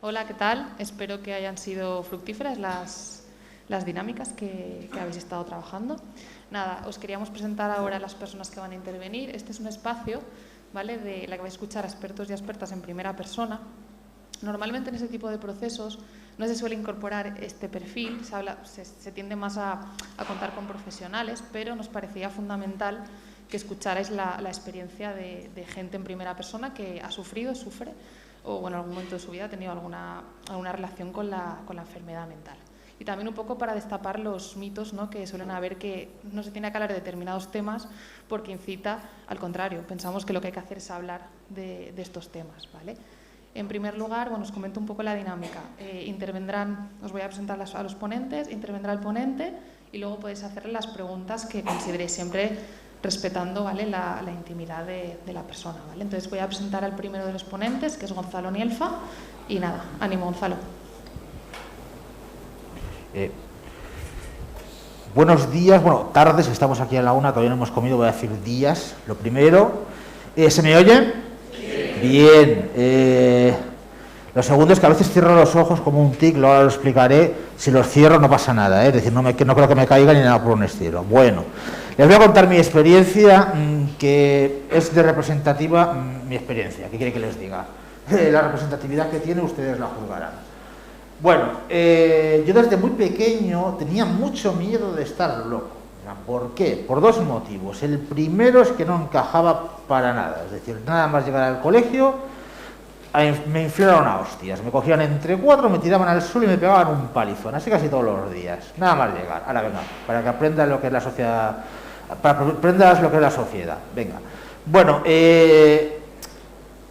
Hola, ¿qué tal? Espero que hayan sido fructíferas las dinámicas que habéis estado trabajando. Nada, os queríamos presentar ahora a las personas que van a intervenir. Este es un espacio, ¿vale?, de la que vais a escuchar a expertos y a expertas en primera persona. Normalmente en ese tipo de procesos no se suele incorporar este perfil, se tiende más a contar con profesionales, pero nos parecía fundamental que escucharais la experiencia de gente en primera persona que ha sufrido, sufre o en algún momento de su vida ha tenido alguna relación con la enfermedad mental. Y también un poco para destapar los mitos, ¿no?, que suelen haber, que no se tiene que hablar de determinados temas porque incita, al contrario, pensamos que lo que hay que hacer es hablar de estos temas, ¿vale? En primer lugar, bueno, os comento un poco la dinámica. Intervendrán, os voy a presentar a los ponentes, intervendrá el ponente y luego podéis hacerle las preguntas que consideréis, siempre respetando, ¿vale?, la intimidad de la persona, ¿vale? Entonces voy a presentar al primero de los ponentes, que es Gonzalo Nielfa, y nada, ánimo, Gonzalo. Buenos días, bueno, tardes, estamos aquí a la una, todavía no hemos comido, voy a decir días. Lo primero, ¿se me oye? Sí. Bien. Lo segundo es que a veces cierro los ojos como un tic, luego lo explicaré. Si los cierro no pasa nada, es decir, no creo que me caiga ni nada por un estilo. Bueno, les voy a contar mi experiencia, que es de representativa, mi experiencia, ¿qué quiere que les diga? La representatividad que tiene ustedes la juzgarán. Bueno, yo desde muy pequeño tenía mucho miedo de estar loco. ¿Por qué? Por dos motivos. El primero es que no encajaba para nada, es decir, nada más llegar al colegio me inflaron a hostias, me cogían entre cuatro, me tiraban al suelo y me pegaban un palizón, así casi todos los días, nada más llegar. Ahora venga, para que aprendas lo que es la sociedad, para que aprendas lo que es la sociedad, venga. Bueno,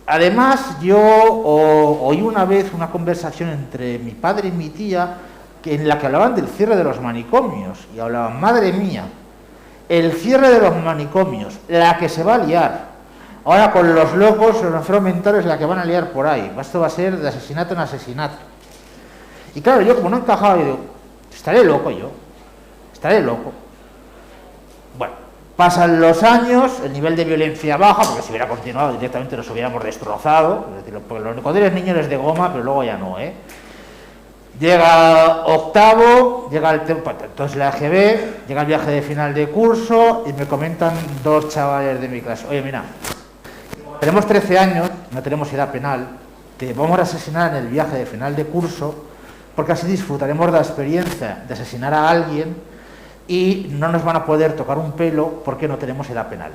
además yo oí una vez una conversación entre mi padre y mi tía en la que hablaban del cierre de los manicomios y hablaban, madre mía, el cierre de los manicomios, la que se va a liar. Ahora con los locos, los enfermos mentales, la que van a liar por ahí. Esto va a ser de asesinato en asesinato. Y claro, yo como no encajaba, yo digo, estaré loco yo, estaré loco. Bueno, pasan los años, el nivel de violencia baja, porque si hubiera continuado directamente nos hubiéramos destrozado. Es decir, porque cuando eres niño eres de goma, pero luego ya no, ¿eh? Llega octavo, llega el tiempo, entonces la AGB, llega el viaje de final de curso y me comentan dos chavales de mi clase, oye, mira, tenemos 13 años, no tenemos edad penal, te vamos a asesinar en el viaje de final de curso porque así disfrutaremos de la experiencia de asesinar a alguien y no nos van a poder tocar un pelo porque no tenemos edad penal.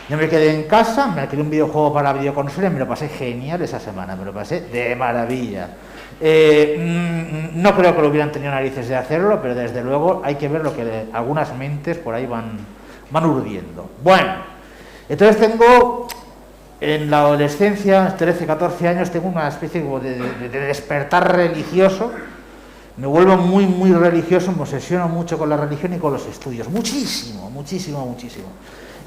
Yo me quedé en casa, me alquilé un videojuego para la videoconsola y me lo pasé genial esa semana, me lo pasé de maravilla. No creo que lo hubieran tenido narices de hacerlo, pero desde luego hay que ver lo que algunas mentes por ahí van urdiendo. Bueno, entonces tengo, en la adolescencia, 13, 14 años, tengo una especie de despertar religioso. Me vuelvo muy, muy religioso, me obsesiono mucho con la religión y con los estudios. Muchísimo, muchísimo, muchísimo.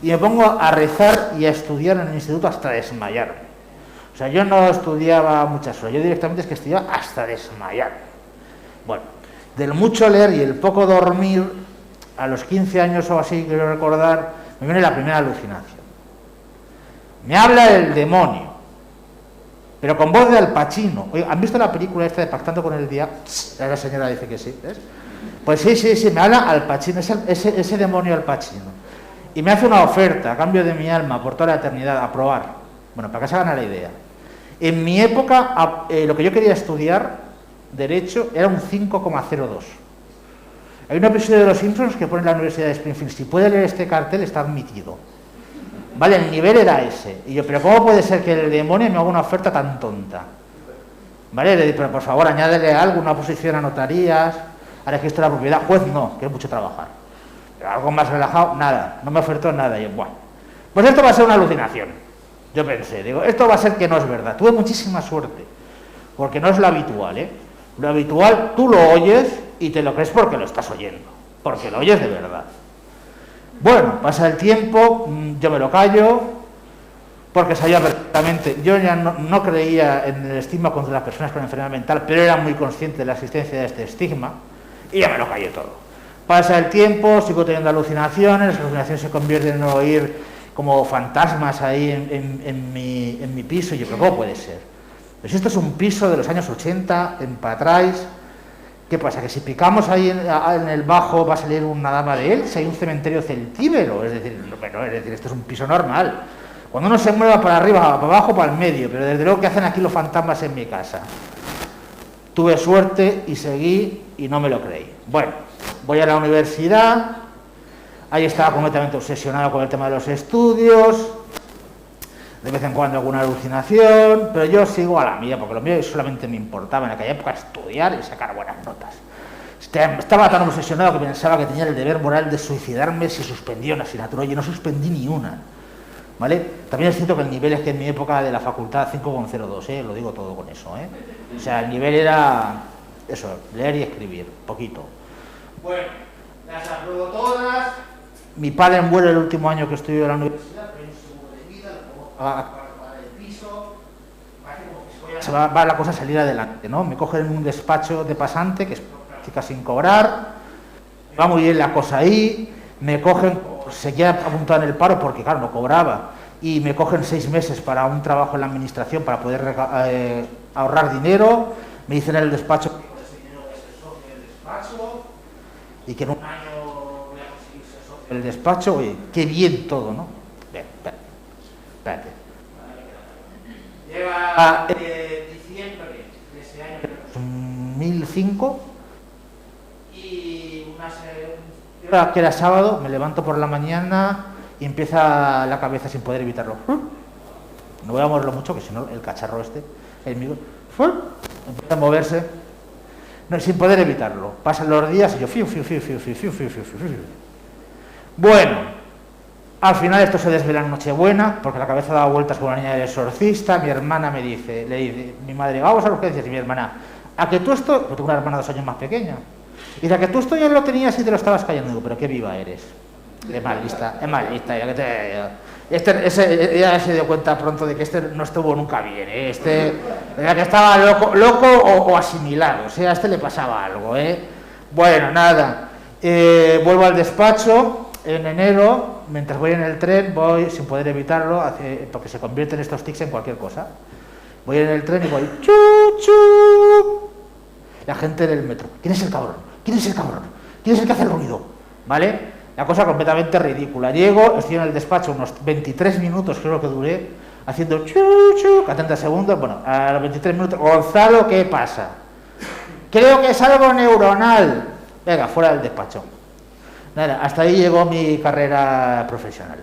Y me pongo a rezar y a estudiar en el instituto hasta desmayarme. O sea, yo no estudiaba muchas horas, yo directamente es que estudiaba hasta desmayarme. Bueno, del mucho leer y el poco dormir, a los 15 años o así, quiero recordar, me viene la primera alucinación. Me habla el demonio, pero con voz de Al Pacino. Oye, ¿han visto la película esta de Pactando con el Diablo? La señora dice que sí, ¿ves? Pues sí, me habla Al Pacino, ese demonio Al Pacino. Y me hace una oferta a cambio de mi alma por toda la eternidad, a probar. Bueno, para que se hagan la idea. En mi época, lo que yo quería estudiar, Derecho, era un 5,02. Hay un episodio de Los Simpsons que pone en la Universidad de Springfield, si puede leer este cartel, está admitido. Vale, el nivel era ese. Y yo, pero ¿cómo puede ser que el demonio me haga una oferta tan tonta? Vale, le digo, pero por favor, añádele algo, una posición a notarías, a registro de la propiedad. Juez, no, que es mucho trabajar. Pero algo más relajado, nada, no me ofertó nada. Y yo, bueno, pues esto va a ser una alucinación. Yo pensé, digo, esto va a ser que no es verdad. Tuve muchísima suerte, porque no es lo habitual, ¿eh? Lo habitual, tú lo oyes y te lo crees porque lo estás oyendo, porque lo oyes de verdad. Bueno, pasa el tiempo, yo me lo callo, porque sabía perfectamente, yo ya no creía en el estigma contra las personas con enfermedad mental, pero era muy consciente de la existencia de este estigma, y ya me lo callé todo. Pasa el tiempo, sigo teniendo alucinaciones, las alucinaciones se convierten en oír como fantasmas ahí en mi piso, y yo, pero ¿cómo puede ser? Pues esto es un piso de los años 80, en Patrais. ¿Qué pasa? Que si picamos ahí en el bajo va a salir una dama de Elche, hay un cementerio celtíbero, es decir, esto es un piso normal. Cuando uno se mueva para arriba, para abajo, para el medio, pero desde luego que hacen aquí los fantasmas en mi casa. Tuve suerte y seguí y no me lo creí. Bueno, voy a la universidad, ahí estaba completamente obsesionado con el tema de los estudios, de vez en cuando alguna alucinación, pero yo sigo a la mía, porque lo mío solamente me importaba en aquella época estudiar y sacar buenas notas. Estaba tan obsesionado que pensaba que tenía el deber moral de suicidarme si suspendía una asignatura. Oye, no suspendí ni una, ¿vale? También es cierto que el nivel es que en mi época de la facultad 5,02, lo digo todo con eso, O sea, el nivel era eso, leer y escribir, poquito. Bueno, las apruebo todas. Mi padre muere el último año que estudió en la universidad, pero hay un seguro de vida, para el piso, se va la cosa a salir adelante, ¿no? Me cogen en un despacho de pasante, que es práctica sin cobrar, va muy bien la cosa ahí, me cogen, se queda apuntado en el paro porque, claro, no cobraba, y me cogen 6 meses para un trabajo en la administración para poder ahorrar dinero, me dicen en el despacho que con ese dinero voy a ser socio del despacho, y que en un año voy a conseguir ser socio del despacho. Oye, qué bien todo, ¿no? Bien, espérate. Lleva diciembre de ese año, 2005, y que era sábado, me levanto por la mañana y empieza la cabeza sin poder evitarlo. No voy a moverlo mucho, que si no el cacharro el micro, empieza a moverse, no, sin poder evitarlo. Pasan los días y yo Bueno, al final esto se desvela en Nochebuena, porque la cabeza daba vueltas con la niña del exorcista. Mi hermana le dice, mi madre, vamos a las urgencias, y mi hermana, a que tú esto, yo tengo una hermana 2 años más pequeña, y dice, a que tú esto ya lo tenías y te lo estabas callando. Digo, pero qué viva eres. Es mal lista, ya que ella se dio cuenta pronto de que no estuvo nunca bien, era que estaba loco o asimilado, o sea, a le pasaba algo, Bueno, nada, vuelvo al despacho en enero, mientras voy en el tren, voy sin poder evitarlo, porque se convierten estos tics en cualquier cosa. Voy en el tren y voy, chu, chu. La gente del metro, ¿quién es el cabrón? ¿Quién es el cabrón? ¿Quién es el que hace el ruido? ¿Vale? La cosa completamente ridícula. Llego, estoy en el despacho unos 23 minutos, creo que duré, haciendo chu, chu, a 30 segundos. Bueno, a los 23 minutos, Gonzalo, ¿qué pasa? Creo que es algo neuronal. Venga, fuera del despacho. Nada, hasta ahí llegó mi carrera profesional.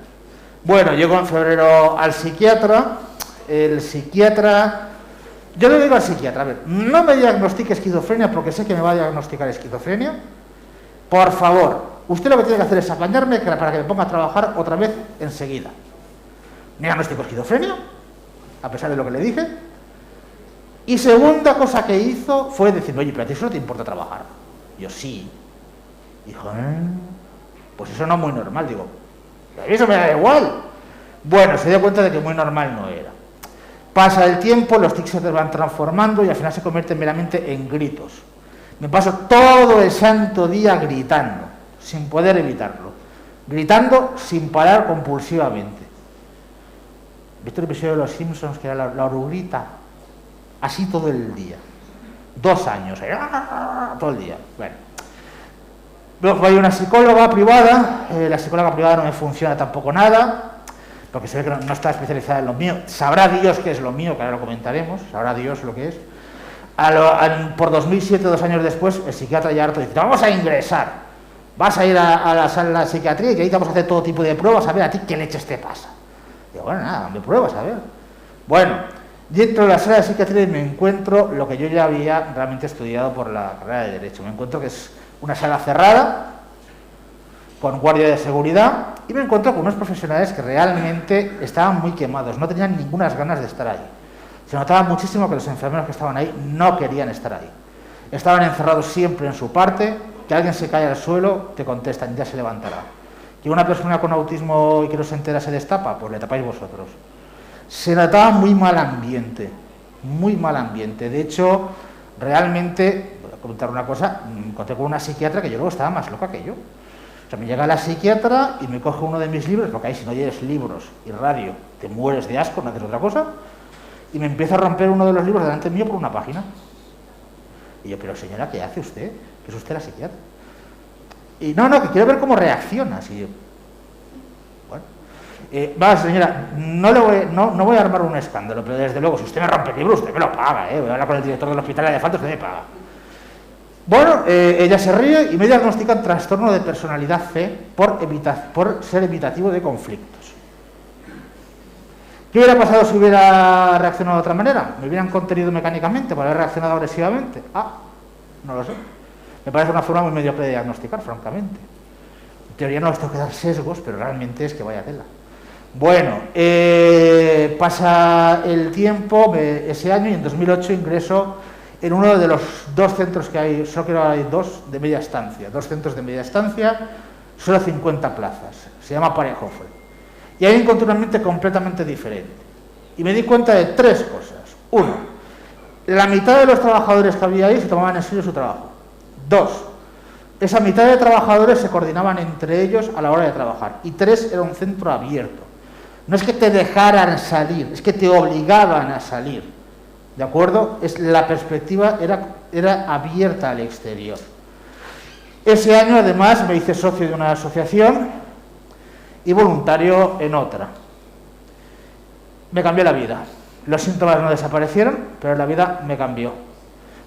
Bueno, llego en febrero al psiquiatra. El psiquiatra... Yo le digo al psiquiatra, a ver, no me diagnostique esquizofrenia porque sé que me va a diagnosticar esquizofrenia. Por favor, usted lo que tiene que hacer es apañarme para que me ponga a trabajar otra vez enseguida. Me diagnosticó esquizofrenia, a pesar de lo que le dije. Y segunda cosa que hizo fue decirme, oye, pero a ti eso no te importa trabajar. Yo, sí. Dijo, pues eso no es muy normal. Digo, a mí eso me da igual. Bueno, se dio cuenta de que muy normal no era. Pasa el tiempo, los tics se van transformando y al final se convierten meramente en gritos. Me paso todo el santo día gritando, sin poder evitarlo. Gritando sin parar compulsivamente. ¿Viste el episodio de Los Simpsons que era la oruguita? Así todo el día. 2 años, todo el día. Bueno. Luego hay una psicóloga privada, la psicóloga privada no me funciona tampoco nada, porque se ve que no está especializada en lo mío. Sabrá Dios qué es lo mío, que ahora lo comentaremos, sabrá Dios lo que es. Por 2007, 2 años después, el psiquiatra ya harto dice, te vamos a ingresar, vas a ir a la sala de psiquiatría y que ahí te vamos a hacer todo tipo de pruebas, a ver a ti qué leches te pasa. Digo, bueno, nada, me pruebas, a ver. Bueno, dentro de la sala de psiquiatría me encuentro lo que yo ya había realmente estudiado por la carrera de Derecho. Me encuentro que es una sala cerrada, con guardia de seguridad, y me encuentro con unos profesionales que realmente estaban muy quemados, no tenían ninguna ganas de estar ahí. Se notaba muchísimo que los enfermeros que estaban ahí no querían estar ahí. Estaban encerrados siempre en su parte, que alguien se cae al suelo, te contestan, ya se levantará. Que una persona con autismo y que no se entera se destapa, pues le tapáis vosotros. Se notaba muy mal ambiente, muy mal ambiente. De hecho, realmente, voy a comentar una cosa, me encontré con una psiquiatra que yo luego estaba más loca que yo. O sea, me llega la psiquiatra y me coge uno de mis libros, porque ahí si no lleves libros y radio, te mueres de asco, no haces otra cosa. y me empieza a romper uno de los libros delante mío por una página. Y yo, pero señora, ¿qué hace usted? ¿Que es usted la psiquiatra? Y no, que quiero ver cómo reaccionas. Y yo, bueno, va, señora, no voy a armar un escándalo, pero desde luego, si usted me rompe el libro, usted me lo paga, voy a hablar con el director del hospital de falta, usted me paga. Bueno, ella se ríe y me diagnostican trastorno de personalidad C por ser evitativo de conflictos. ¿Qué hubiera pasado si hubiera reaccionado de otra manera? ¿Me hubieran contenido mecánicamente por haber reaccionado agresivamente? No lo sé. Me parece una forma muy mediocre de diagnosticar, francamente. En teoría no les tengo que dar sesgos, pero realmente es que vaya tela. Bueno, pasa el tiempo, ese año, y en 2008 ingreso en uno de los 2 centros que hay, solo que ahora hay 2 de media estancia, 2 centros de media estancia, solo 50 plazas, se llama Parehofer. Y hay un continuamente completamente diferente. Y me di cuenta de 3 cosas. 1, la mitad de los trabajadores que había ahí se tomaban en serio su trabajo. 2, esa mitad de trabajadores se coordinaban entre ellos a la hora de trabajar. Y 3, era un centro abierto. No es que te dejaran salir, es que te obligaban a salir. ¿De acuerdo? La perspectiva era abierta al exterior. Ese año, además, me hice socio de una asociación y voluntario en otra. Me cambió la vida. Los síntomas no desaparecieron, pero la vida me cambió.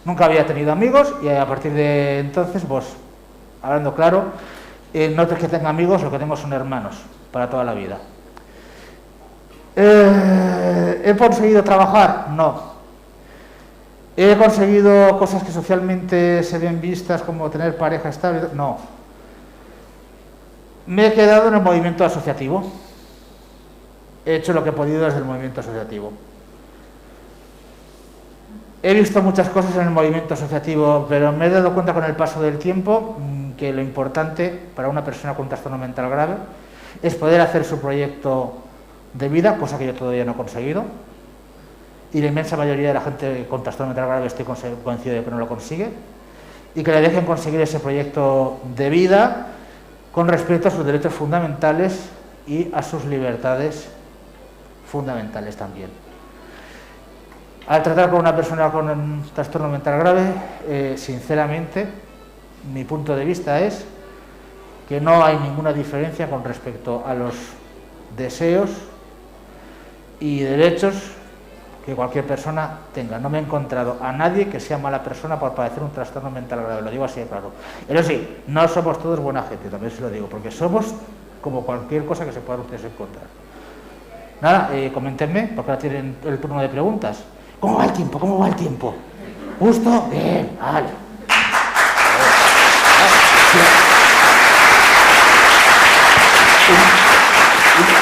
Nunca había tenido amigos y a partir de entonces, pues, hablando claro, no es que tenga amigos, lo que tengo son hermanos para toda la vida. ¿He conseguido trabajar? No. ¿He conseguido cosas que socialmente se ven vistas como tener pareja estable? No. Me he quedado en el movimiento asociativo. He hecho lo que he podido desde el movimiento asociativo. He visto muchas cosas en el movimiento asociativo, pero me he dado cuenta con el paso del tiempo que lo importante para una persona con trastorno mental grave es poder hacer su proyecto de vida, cosa que yo todavía no he conseguido. Y la inmensa mayoría de la gente con trastorno mental grave estoy convencido de que no lo consigue, y que le dejen conseguir ese proyecto de vida con respecto a sus derechos fundamentales y a sus libertades fundamentales también. Al tratar con una persona con un trastorno mental grave, sinceramente, mi punto de vista es que no hay ninguna diferencia con respecto a los deseos y derechos que cualquier persona tenga. No me he encontrado a nadie que sea mala persona por padecer un trastorno mental grave, lo digo así de claro. Pero sí, no somos todos buena gente, también se lo digo, porque somos como cualquier cosa que se puedan ustedes encontrar. Nada, coméntenme, porque ahora tienen el turno de preguntas. ¿Cómo va el tiempo? ¿Cómo va el tiempo? ¿Justo? Bien, vale.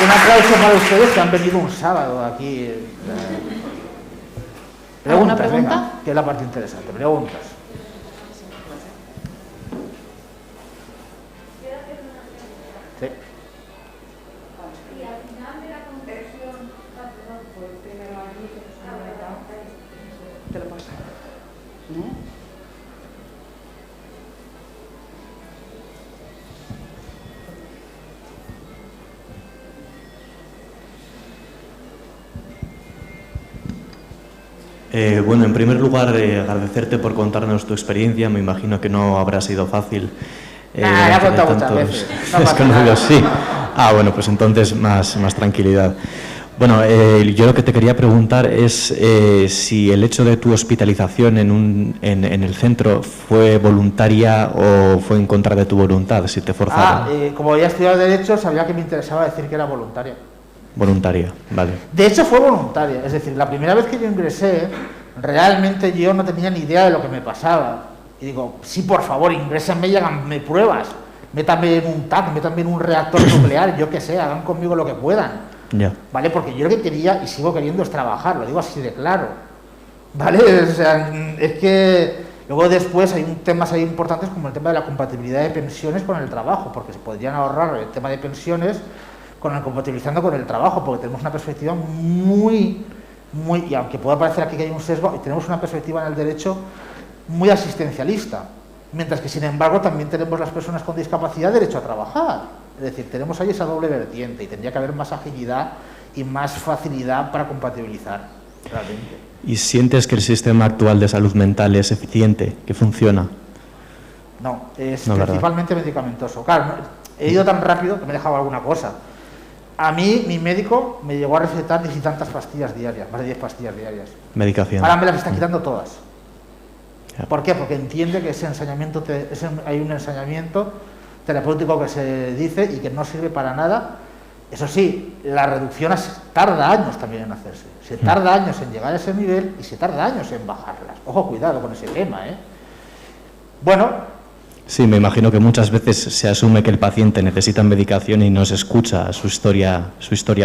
Un aplauso para ustedes que han venido un sábado aquí. ¿Alguna Preguntas, pregunta? venga, que es la parte interesante. Preguntas. Sí. Y al final de la conversión, fue el primer año que te lo paso. ¿No? Bueno, en primer lugar, agradecerte por contarnos tu experiencia. Me imagino que no habrá sido fácil. La he contado muchas veces. No pasa nada. Sí. Bueno, pues entonces más tranquilidad. Bueno, yo lo que te quería preguntar es si el hecho de tu hospitalización en el centro fue voluntaria o fue en contra de tu voluntad, si te forzaron. Como había estudiado Derecho, sabía que me interesaba decir que era voluntaria. Voluntaria, vale. De hecho fue voluntaria, es decir, la primera vez que yo ingresé, realmente yo no tenía ni idea de lo que me pasaba. Y digo, sí, por favor, ingrésenme y háganme pruebas. Métanme en un TAC, métanme en un reactor nuclear, yo qué sé, hagan conmigo lo que puedan. Ya. ¿Vale? Porque yo lo que quería y sigo queriendo es trabajar, lo digo así de claro. ¿Vale? O sea, es que luego después hay temas ahí importantes como el tema de la compatibilidad de pensiones con el trabajo, porque se podrían ahorrar el tema de pensiones compatibilizando con el trabajo, porque tenemos una perspectiva muy, y aunque pueda parecer aquí que hay un sesgo, tenemos una perspectiva en el derecho muy asistencialista, mientras que sin embargo también tenemos las personas con discapacidad derecho a trabajar, es decir, tenemos ahí esa doble vertiente y tendría que haber más agilidad y más facilidad para compatibilizar. realmente. ¿Y sientes que el sistema actual de salud mental es eficiente, que funciona? No, es No, principalmente medicamentoso. Claro, he ido tan rápido que me he dejado alguna cosa. A mí, mi médico me llegó a recetar 10 y tantas pastillas diarias, más de 10 pastillas diarias. Medicación. Ahora me las está quitando todas. Ya. ¿Por qué? Porque entiende que ese ensañamiento hay un ensañamiento terapéutico que se dice y que no sirve para nada. Eso sí, la reducción tarda años también en hacerse. Se tarda años en llegar a ese nivel y se tarda años en bajarlas. Ojo, cuidado con ese tema, ¿eh? Bueno. Sí, me imagino que muchas veces se asume que el paciente necesita medicación y no se escucha su historia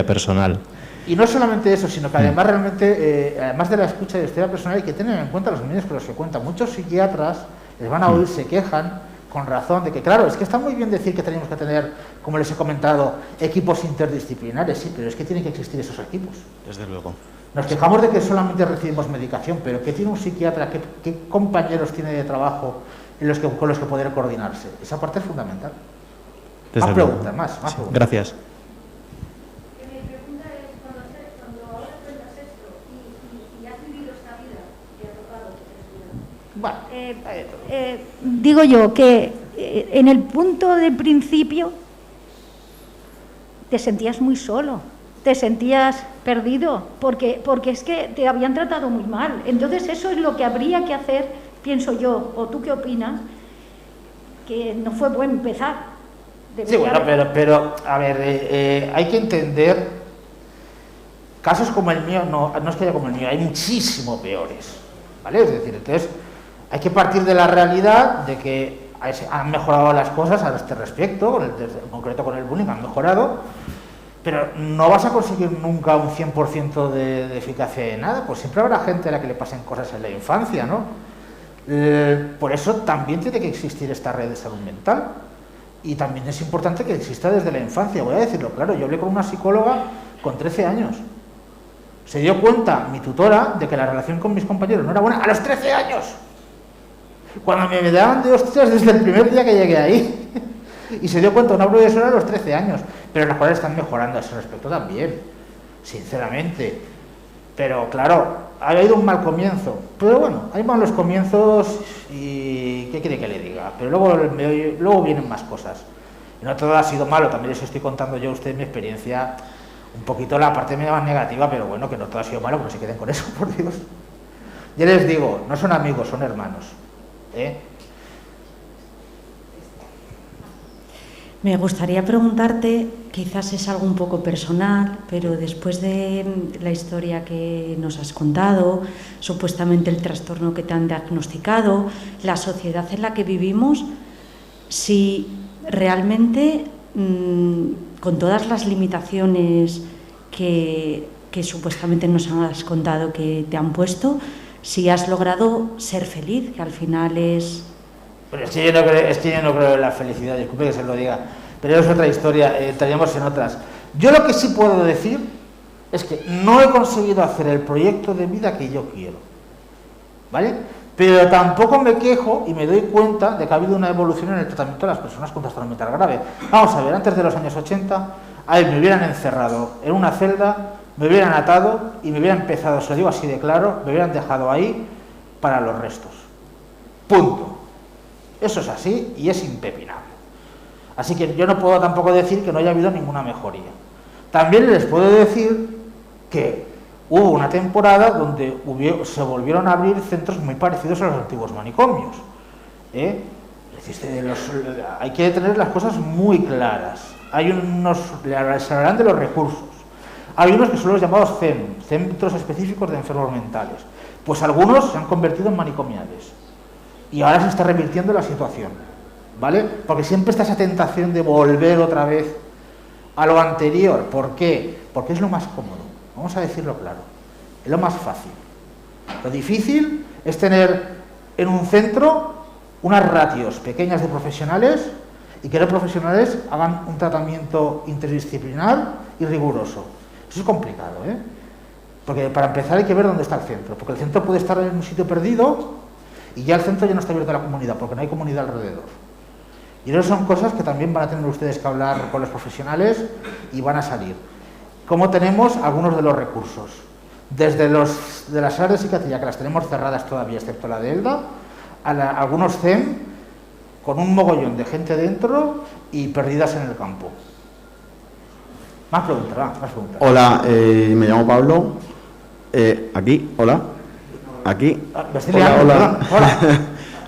personal. Y no solamente eso, sino que además realmente, además de la escucha de la historia personal, hay que tener en cuenta los medios que los que cuentan. Muchos psiquiatras les van a oír, se quejan con razón de que, claro, es que está muy bien decir que tenemos que tener, como les he comentado, equipos interdisciplinares, sí, pero es que tienen que existir esos equipos. Desde luego. Nos quejamos de que solamente recibimos medicación, pero ¿qué tiene un psiquiatra? ¿Qué compañeros tiene de trabajo con los que poder coordinarse? Esa parte es fundamental. Desde Más luego. preguntas, más Sí, preguntas. gracias. Mi pregunta es, cuando ahora cuentas esto y has vivido esta vida que ha tocado, Bueno, digo yo que en el punto de principio te sentías muy solo, te sentías perdido, porque es que te habían tratado muy mal. Entonces eso es lo que habría que hacer, pienso yo, o tú qué opinas, que no fue buen empezar. sí, bueno, pero a ver, hay que entender, casos como el mío, no es que haya como el mío, hay muchísimo peores, ¿vale? Es decir, entonces hay que partir de la realidad de que han mejorado las cosas a este respecto, en concreto con el bullying han mejorado, pero no vas a conseguir nunca un 100% de eficacia de nada, pues siempre habrá gente a la que le pasen cosas en la infancia, ¿no? Por eso también tiene que existir esta red de salud mental. Y también es importante que exista desde la infancia, voy a decirlo claro, yo hablé con una psicóloga con 13 años. Se dio cuenta mi tutora de que la relación con mis compañeros no era buena a los 13 años. Cuando me daban de hostias desde el primer día que llegué ahí. Y se dio cuenta una profesora a los 13 años. Pero las cosas están mejorando a ese respecto también, sinceramente. Pero claro, ha habido un mal comienzo. Pero bueno, hay malos comienzos y ¿qué quiere que le diga? Pero luego vienen más cosas. Y no todo ha sido malo, también les estoy contando yo a ustedes mi experiencia, un poquito la parte más negativa, pero bueno, que no todo ha sido malo, que no se queden con eso, por Dios. Ya les digo, no son amigos, son hermanos. Me gustaría preguntarte, quizás es algo un poco personal, pero después de la historia que nos has contado, supuestamente el trastorno que te han diagnosticado, la sociedad en la que vivimos, si realmente, con todas las limitaciones que supuestamente nos has contado que te han puesto, si has logrado ser feliz, que al final es... Pero es que yo no creo en la felicidad, disculpe que se lo diga, pero es otra historia, entraríamos en otras. Yo lo que sí puedo decir es que no he conseguido hacer el proyecto de vida que yo quiero, ¿vale? Pero tampoco me quejo y me doy cuenta de que ha habido una evolución en el tratamiento de las personas con trastorno mental grave. Vamos a ver, antes de los años 80, ahí me hubieran encerrado en una celda, me hubieran atado y me hubieran empezado, se lo digo así de claro, me hubieran dejado ahí para los restos. Punto. Eso es así y es impepinable. Así que yo no puedo tampoco decir que no haya habido ninguna mejoría. También les puedo decir que hubo una temporada donde se volvieron a abrir centros muy parecidos a los antiguos manicomios. Hay que tener las cosas muy claras. Hay unos, les hablarán de los recursos. Hay unos que son los llamados CEM, Centros Específicos de Enfermos Mentales. Pues algunos se han convertido en manicomiales. Y ahora se está revirtiendo la situación, ¿vale? Porque siempre está esa tentación de volver otra vez a lo anterior. ¿Por qué? Porque es lo más cómodo, vamos a decirlo claro, es lo más fácil. Lo difícil es tener en un centro unas ratios pequeñas de profesionales y que los profesionales hagan un tratamiento interdisciplinar y riguroso. Eso es complicado, ¿eh? Porque para empezar hay que ver dónde está el centro, porque el centro puede estar en un sitio perdido y ya el centro ya no está abierto a la comunidad, porque no hay comunidad alrededor. Y esas son cosas que también van a tener ustedes que hablar con los profesionales y van a salir. Como tenemos algunos de los recursos. Desde de las salas de psiquiatría, que las tenemos cerradas todavía, excepto la de Elda, a algunos CEM con un mogollón de gente dentro y perdidas en el campo. Más preguntas, más preguntas. Hola, me llamo Pablo. Aquí, hola. Aquí. Hola.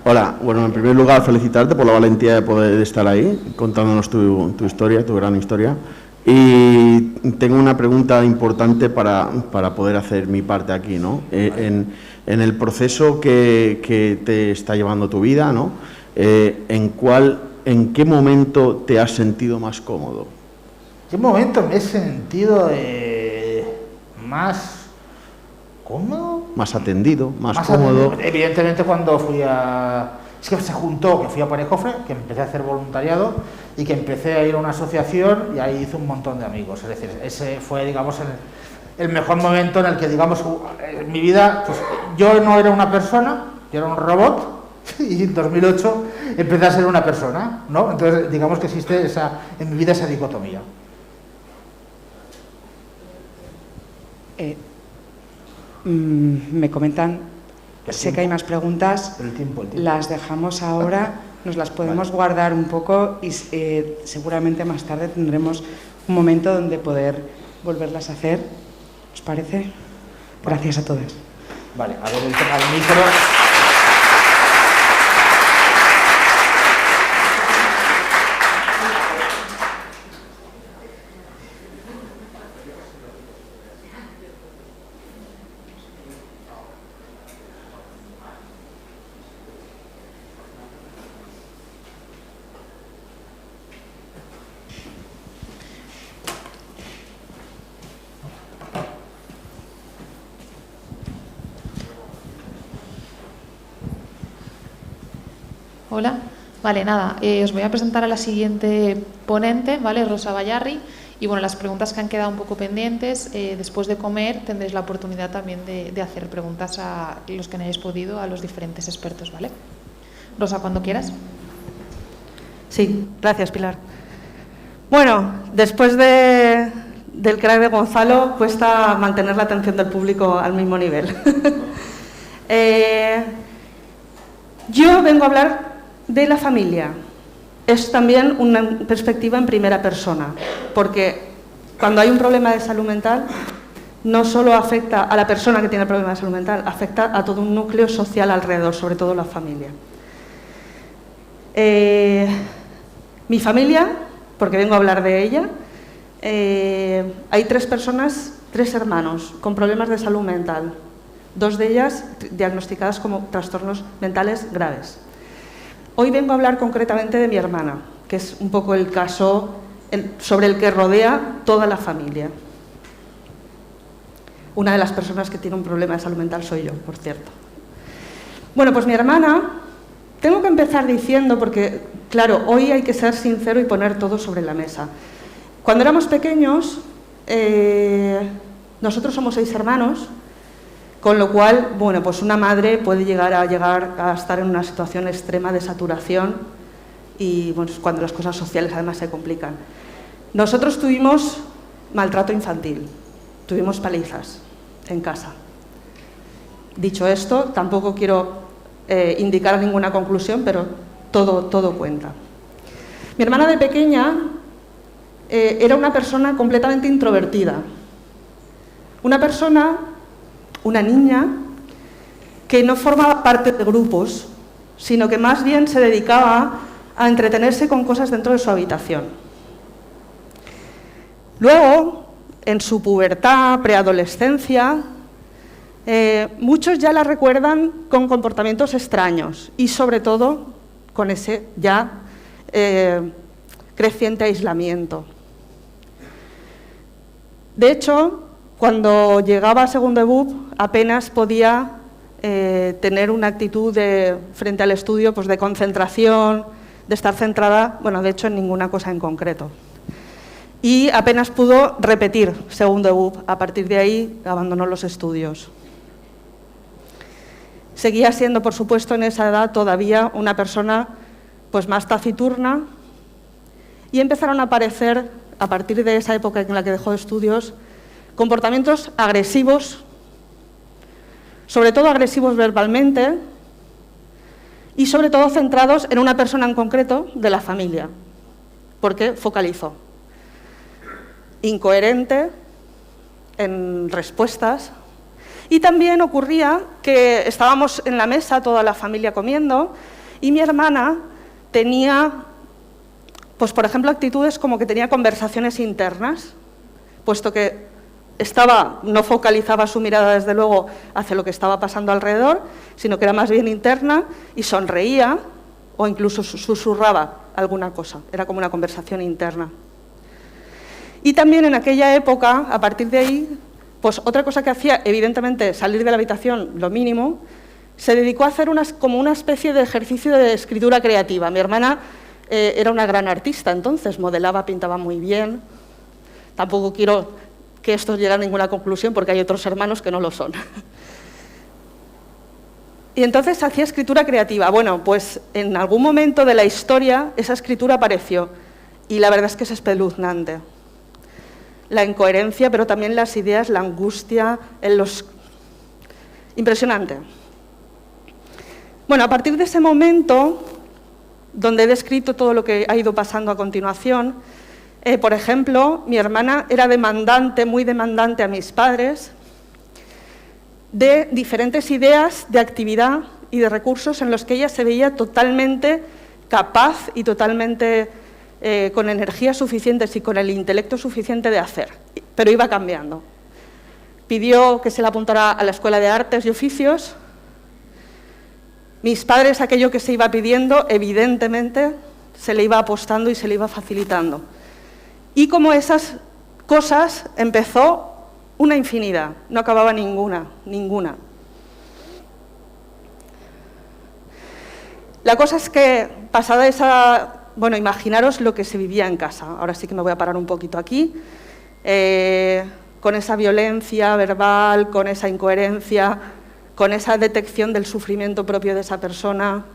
Hola. Bueno, en primer lugar, felicitarte por la valentía de poder estar ahí, contándonos tu historia, tu gran historia. Y tengo una pregunta importante para poder hacer mi parte aquí, ¿no? En el proceso que te está llevando tu vida, ¿no? ¿En qué momento te has sentido más cómodo? ¿En qué momento me he sentido más cómodo? Más atendido, más cómodo. Evidentemente cuando fui a... Es que se juntó que fui a Parejofre, que empecé a hacer voluntariado y que empecé a ir a una asociación y ahí hice un montón de amigos. Es decir, ese fue, digamos, el mejor momento en el que, digamos, en mi vida, pues yo no era una persona, yo era un robot y en 2008 empecé a ser una persona, ¿no? Entonces, digamos que existe en mi vida esa dicotomía. Me comentan, sé que hay más preguntas, El tiempo. las dejamos ahora, nos las podemos guardar un poco y seguramente más tarde tendremos un momento donde poder volverlas a hacer. ¿Os parece? Gracias a todos. Vale, a ver el tema del micro. Hola. Vale, nada, os voy a presentar a la siguiente ponente, ¿vale? Rosa Bayarri. Y bueno, las preguntas que han quedado un poco pendientes, después de comer tendréis la oportunidad también de hacer preguntas a los que no hayáis podido, a los diferentes expertos, ¿vale? Rosa, cuando quieras. Sí, gracias, Pilar. Bueno, después del crack de Gonzalo, cuesta mantener la atención del público al mismo nivel. Yo vengo a hablar de la familia. Es también una perspectiva en primera persona, porque cuando hay un problema de salud mental, no solo afecta a la persona que tiene el problema de salud mental, afecta a todo un núcleo social alrededor, sobre todo la familia. Mi familia, porque vengo a hablar de ella, hay 3 personas, 3 hermanos con problemas de salud mental, 2 de ellas diagnosticadas como trastornos mentales graves. Hoy vengo a hablar concretamente de mi hermana, que es un poco el caso sobre el que rodea toda la familia. Una de las personas que tiene un problema de salud mental soy yo, por cierto. Bueno, pues mi hermana, tengo que empezar diciendo, porque claro, hoy hay que ser sincero y poner todo sobre la mesa. Cuando éramos pequeños, nosotros somos 6 hermanos, con lo cual, bueno, pues una madre puede llegar a estar en una situación extrema de saturación y bueno, cuando las cosas sociales además se complican. Nosotros tuvimos maltrato infantil, tuvimos palizas en casa. Dicho esto, tampoco quiero indicar ninguna conclusión, pero todo cuenta. Mi hermana de pequeña era una persona completamente introvertida, una niña que no formaba parte de grupos, sino que más bien se dedicaba a entretenerse con cosas dentro de su habitación. Luego, en su pubertad, preadolescencia, muchos ya la recuerdan con comportamientos extraños y sobre todo con ese ya creciente aislamiento. De hecho, cuando llegaba a segundo EBUP apenas podía tener una actitud frente al estudio pues de concentración, de estar centrada, bueno, de hecho en ninguna cosa en concreto. Y apenas pudo repetir segundo EBUP, a partir de ahí abandonó los estudios. Seguía siendo, por supuesto, en esa edad todavía una persona pues más taciturna y empezaron a aparecer, a partir de esa época en la que dejó estudios, comportamientos agresivos sobre todo agresivos verbalmente y sobre todo centrados en una persona en concreto de la familia, porque focalizó. Incoherente en respuestas. Y también ocurría que estábamos en la mesa, toda la familia comiendo, y mi hermana tenía, pues por ejemplo, actitudes como que tenía conversaciones internas, puesto que no focalizaba su mirada desde luego hacia lo que estaba pasando alrededor, sino que era más bien interna y sonreía o incluso susurraba alguna cosa, era como una conversación interna. Y también en aquella época, a partir de ahí, pues otra cosa que hacía, evidentemente, salir de la habitación, lo mínimo, se dedicó a hacer como una especie de ejercicio de escritura creativa. Mi hermana era una gran artista, entonces modelaba, pintaba muy bien. Tampoco quiero que esto llegue a ninguna conclusión, porque hay otros hermanos que no lo son. Y entonces hacía escritura creativa. Bueno, pues en algún momento de la historia esa escritura apareció, y la verdad es que es espeluznante. La incoherencia, pero también las ideas, la angustia, impresionante. Bueno, a partir de ese momento, donde he descrito todo lo que ha ido pasando a continuación, por ejemplo, mi hermana era demandante, muy demandante a mis padres, de diferentes ideas de actividad y de recursos en los que ella se veía totalmente capaz y totalmente con energías suficientes y con el intelecto suficiente de hacer, pero iba cambiando. Pidió que se la apuntara a la Escuela de Artes y Oficios. Mis padres, aquello que se iba pidiendo, evidentemente, se le iba apostando y se le iba facilitando. Y como esas cosas empezó una infinidad, no acababa ninguna. La cosa es que, pasada esa... Bueno, imaginaros lo que se vivía en casa. Ahora sí que me voy a parar un poquito aquí. Con esa violencia verbal, con esa incoherencia, con esa detección del sufrimiento propio de esa persona.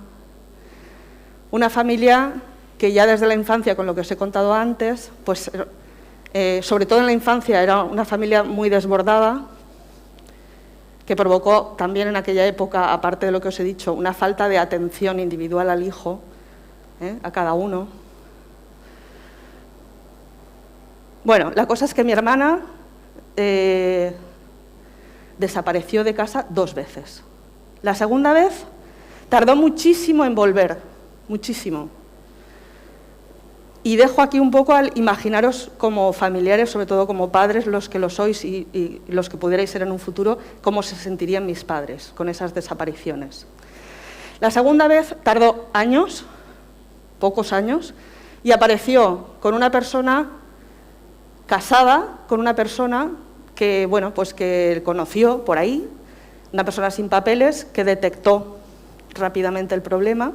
Una familia que ya desde la infancia, con lo que os he contado antes, pues sobre todo en la infancia era una familia muy desbordada, que provocó también en aquella época, aparte de lo que os he dicho, una falta de atención individual al hijo, a cada uno. Bueno, la cosa es que mi hermana desapareció de casa 2 veces. La segunda vez tardó muchísimo en volver, muchísimo. Y dejo aquí un poco al imaginaros como familiares, sobre todo como padres, los que lo sois y los que pudierais ser en un futuro, cómo se sentirían mis padres con esas desapariciones. La segunda vez tardó años, pocos años, y apareció con una persona casada, con una persona que, bueno, pues que conoció por ahí, una persona sin papeles que detectó rápidamente el problema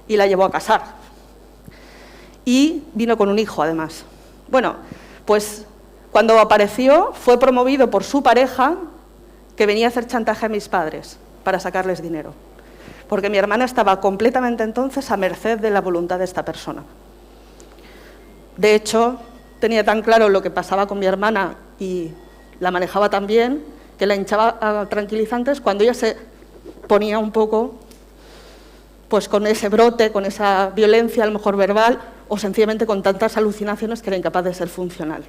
y la llevó a casar. Y vino con un hijo, además. Bueno, pues cuando apareció fue promovido por su pareja, que venía a hacer chantaje a mis padres para sacarles dinero. Porque mi hermana estaba completamente entonces a merced de la voluntad de esta persona. De hecho, tenía tan claro lo que pasaba con mi hermana y la manejaba tan bien que la hinchaba a tranquilizantes cuando ella se ponía un poco pues con ese brote, con esa violencia, a lo mejor verbal, o sencillamente con tantas alucinaciones que era incapaz de ser funcional.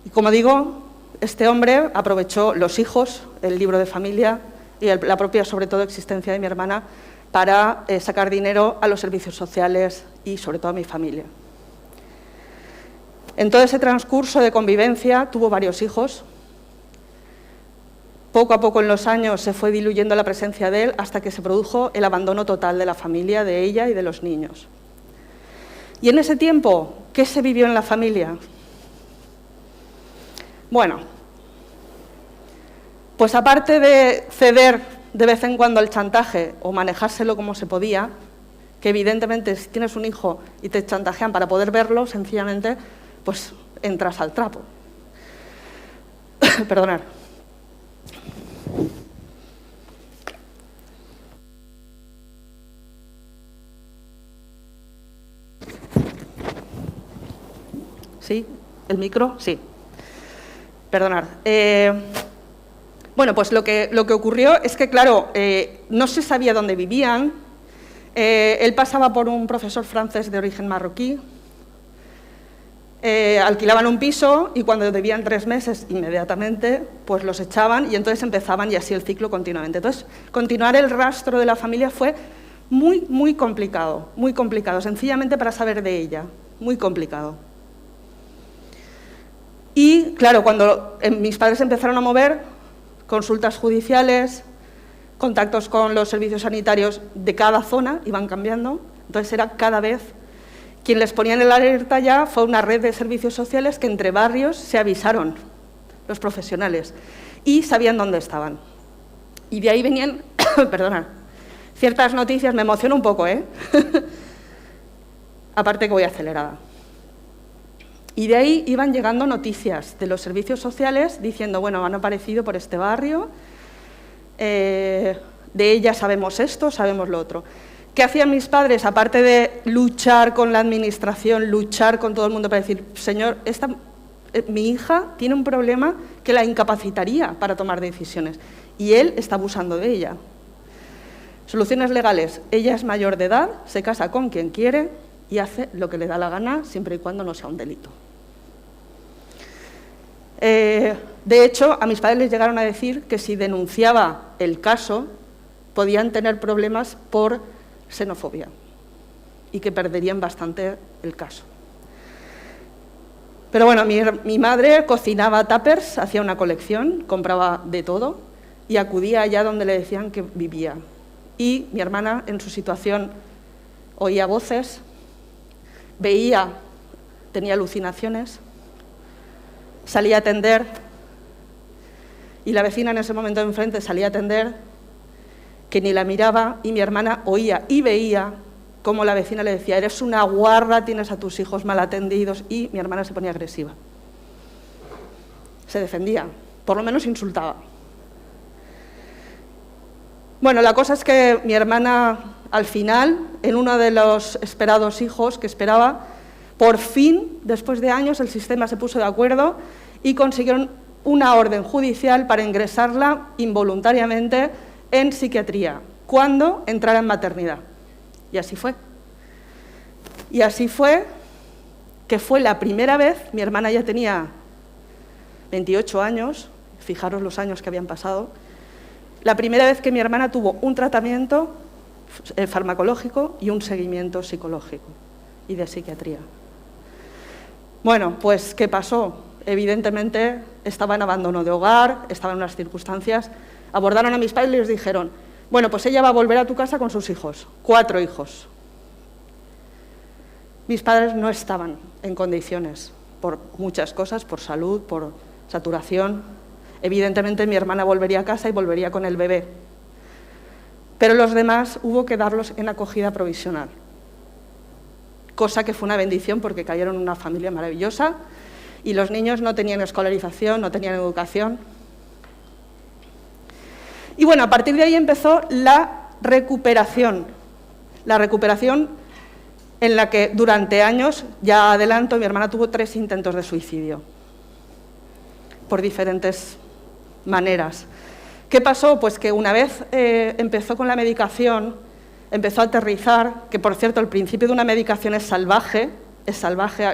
Y como digo, este hombre aprovechó los hijos, el libro de familia y la propia, sobre todo, existencia de mi hermana para sacar dinero a los servicios sociales y, sobre todo, a mi familia. En todo ese transcurso de convivencia tuvo varios hijos. Poco a poco en los años se fue diluyendo la presencia de él hasta que se produjo el abandono total de la familia, de ella y de los niños. Y en ese tiempo, ¿qué se vivió en la familia? Bueno, pues aparte de ceder de vez en cuando al chantaje o manejárselo como se podía, que evidentemente si tienes un hijo y te chantajean para poder verlo, sencillamente, pues entras al trapo. Perdonad. ¿Sí? ¿El micro? Sí. Perdonad. Bueno, pues lo que ocurrió es que, claro, no se sabía dónde vivían. Él pasaba por un profesor francés de origen marroquí. Alquilaban un piso y cuando debían 3 meses, inmediatamente, pues los echaban y entonces empezaban y así el ciclo continuamente. Entonces, continuar el rastro de la familia fue muy, muy complicado, sencillamente para saber de ella, muy complicado. Y, claro, cuando mis padres empezaron a mover consultas judiciales, contactos con los servicios sanitarios de cada zona, iban cambiando, entonces era cada vez. Quien les ponía en el alerta ya fue una red de servicios sociales que entre barrios se avisaron, los profesionales, y sabían dónde estaban. Y de ahí venían, perdona, ciertas noticias, me emociono un poco, aparte que voy acelerada. Y de ahí iban llegando noticias de los servicios sociales diciendo, bueno, han aparecido por este barrio, de ella sabemos esto, sabemos lo otro. ¿Qué hacían mis padres? Aparte de luchar con la administración, luchar con todo el mundo para decir, señor, mi hija tiene un problema que la incapacitaría para tomar decisiones y él está abusando de ella. Soluciones legales. Ella es mayor de edad, se casa con quien quiere y hace lo que le da la gana siempre y cuando no sea un delito. De hecho, a mis padres les llegaron a decir que si denunciaba el caso podían tener problemas por xenofobia y que perderían bastante el caso. Pero bueno, mi madre cocinaba tuppers, hacía una colección, compraba de todo y acudía allá donde le decían que vivía. Y mi hermana, en su situación, oía voces, veía, tenía alucinaciones, salía a atender y la vecina en ese momento de enfrente salía a atender, que ni la miraba, y mi hermana oía y veía cómo la vecina le decía, eres una guarra, tienes a tus hijos mal atendidos, y mi hermana se ponía agresiva. Se defendía, por lo menos insultaba. Bueno, la cosa es que mi hermana, al final, en uno de los esperados hijos que esperaba, por fin, después de años, el sistema se puso de acuerdo y consiguieron una orden judicial para ingresarla involuntariamente en psiquiatría, cuando entrara en maternidad. Y así fue. Y así fue, que fue la primera vez, mi hermana ya tenía 28 años, fijaros los años que habían pasado, la primera vez que mi hermana tuvo un tratamiento farmacológico y un seguimiento psicológico y de psiquiatría. Bueno, pues, ¿qué pasó? Evidentemente estaba en abandono de hogar, estaba en unas circunstancias. Abordaron a mis padres y les dijeron, bueno, pues ella va a volver a tu casa con sus hijos, 4 hijos. Mis padres no estaban en condiciones, por muchas cosas, por salud, por saturación. Evidentemente mi hermana volvería a casa y volvería con el bebé. Pero los demás hubo que darlos en acogida provisional. Cosa que fue una bendición porque cayeron en una familia maravillosa y los niños no tenían escolarización, no tenían educación. Y bueno, a partir de ahí empezó la recuperación en la que durante años, ya adelanto, mi hermana tuvo 3 intentos de suicidio, por diferentes maneras. ¿Qué pasó? Pues que una vez empezó con la medicación, empezó a aterrizar, que por cierto el principio de una medicación es salvaje,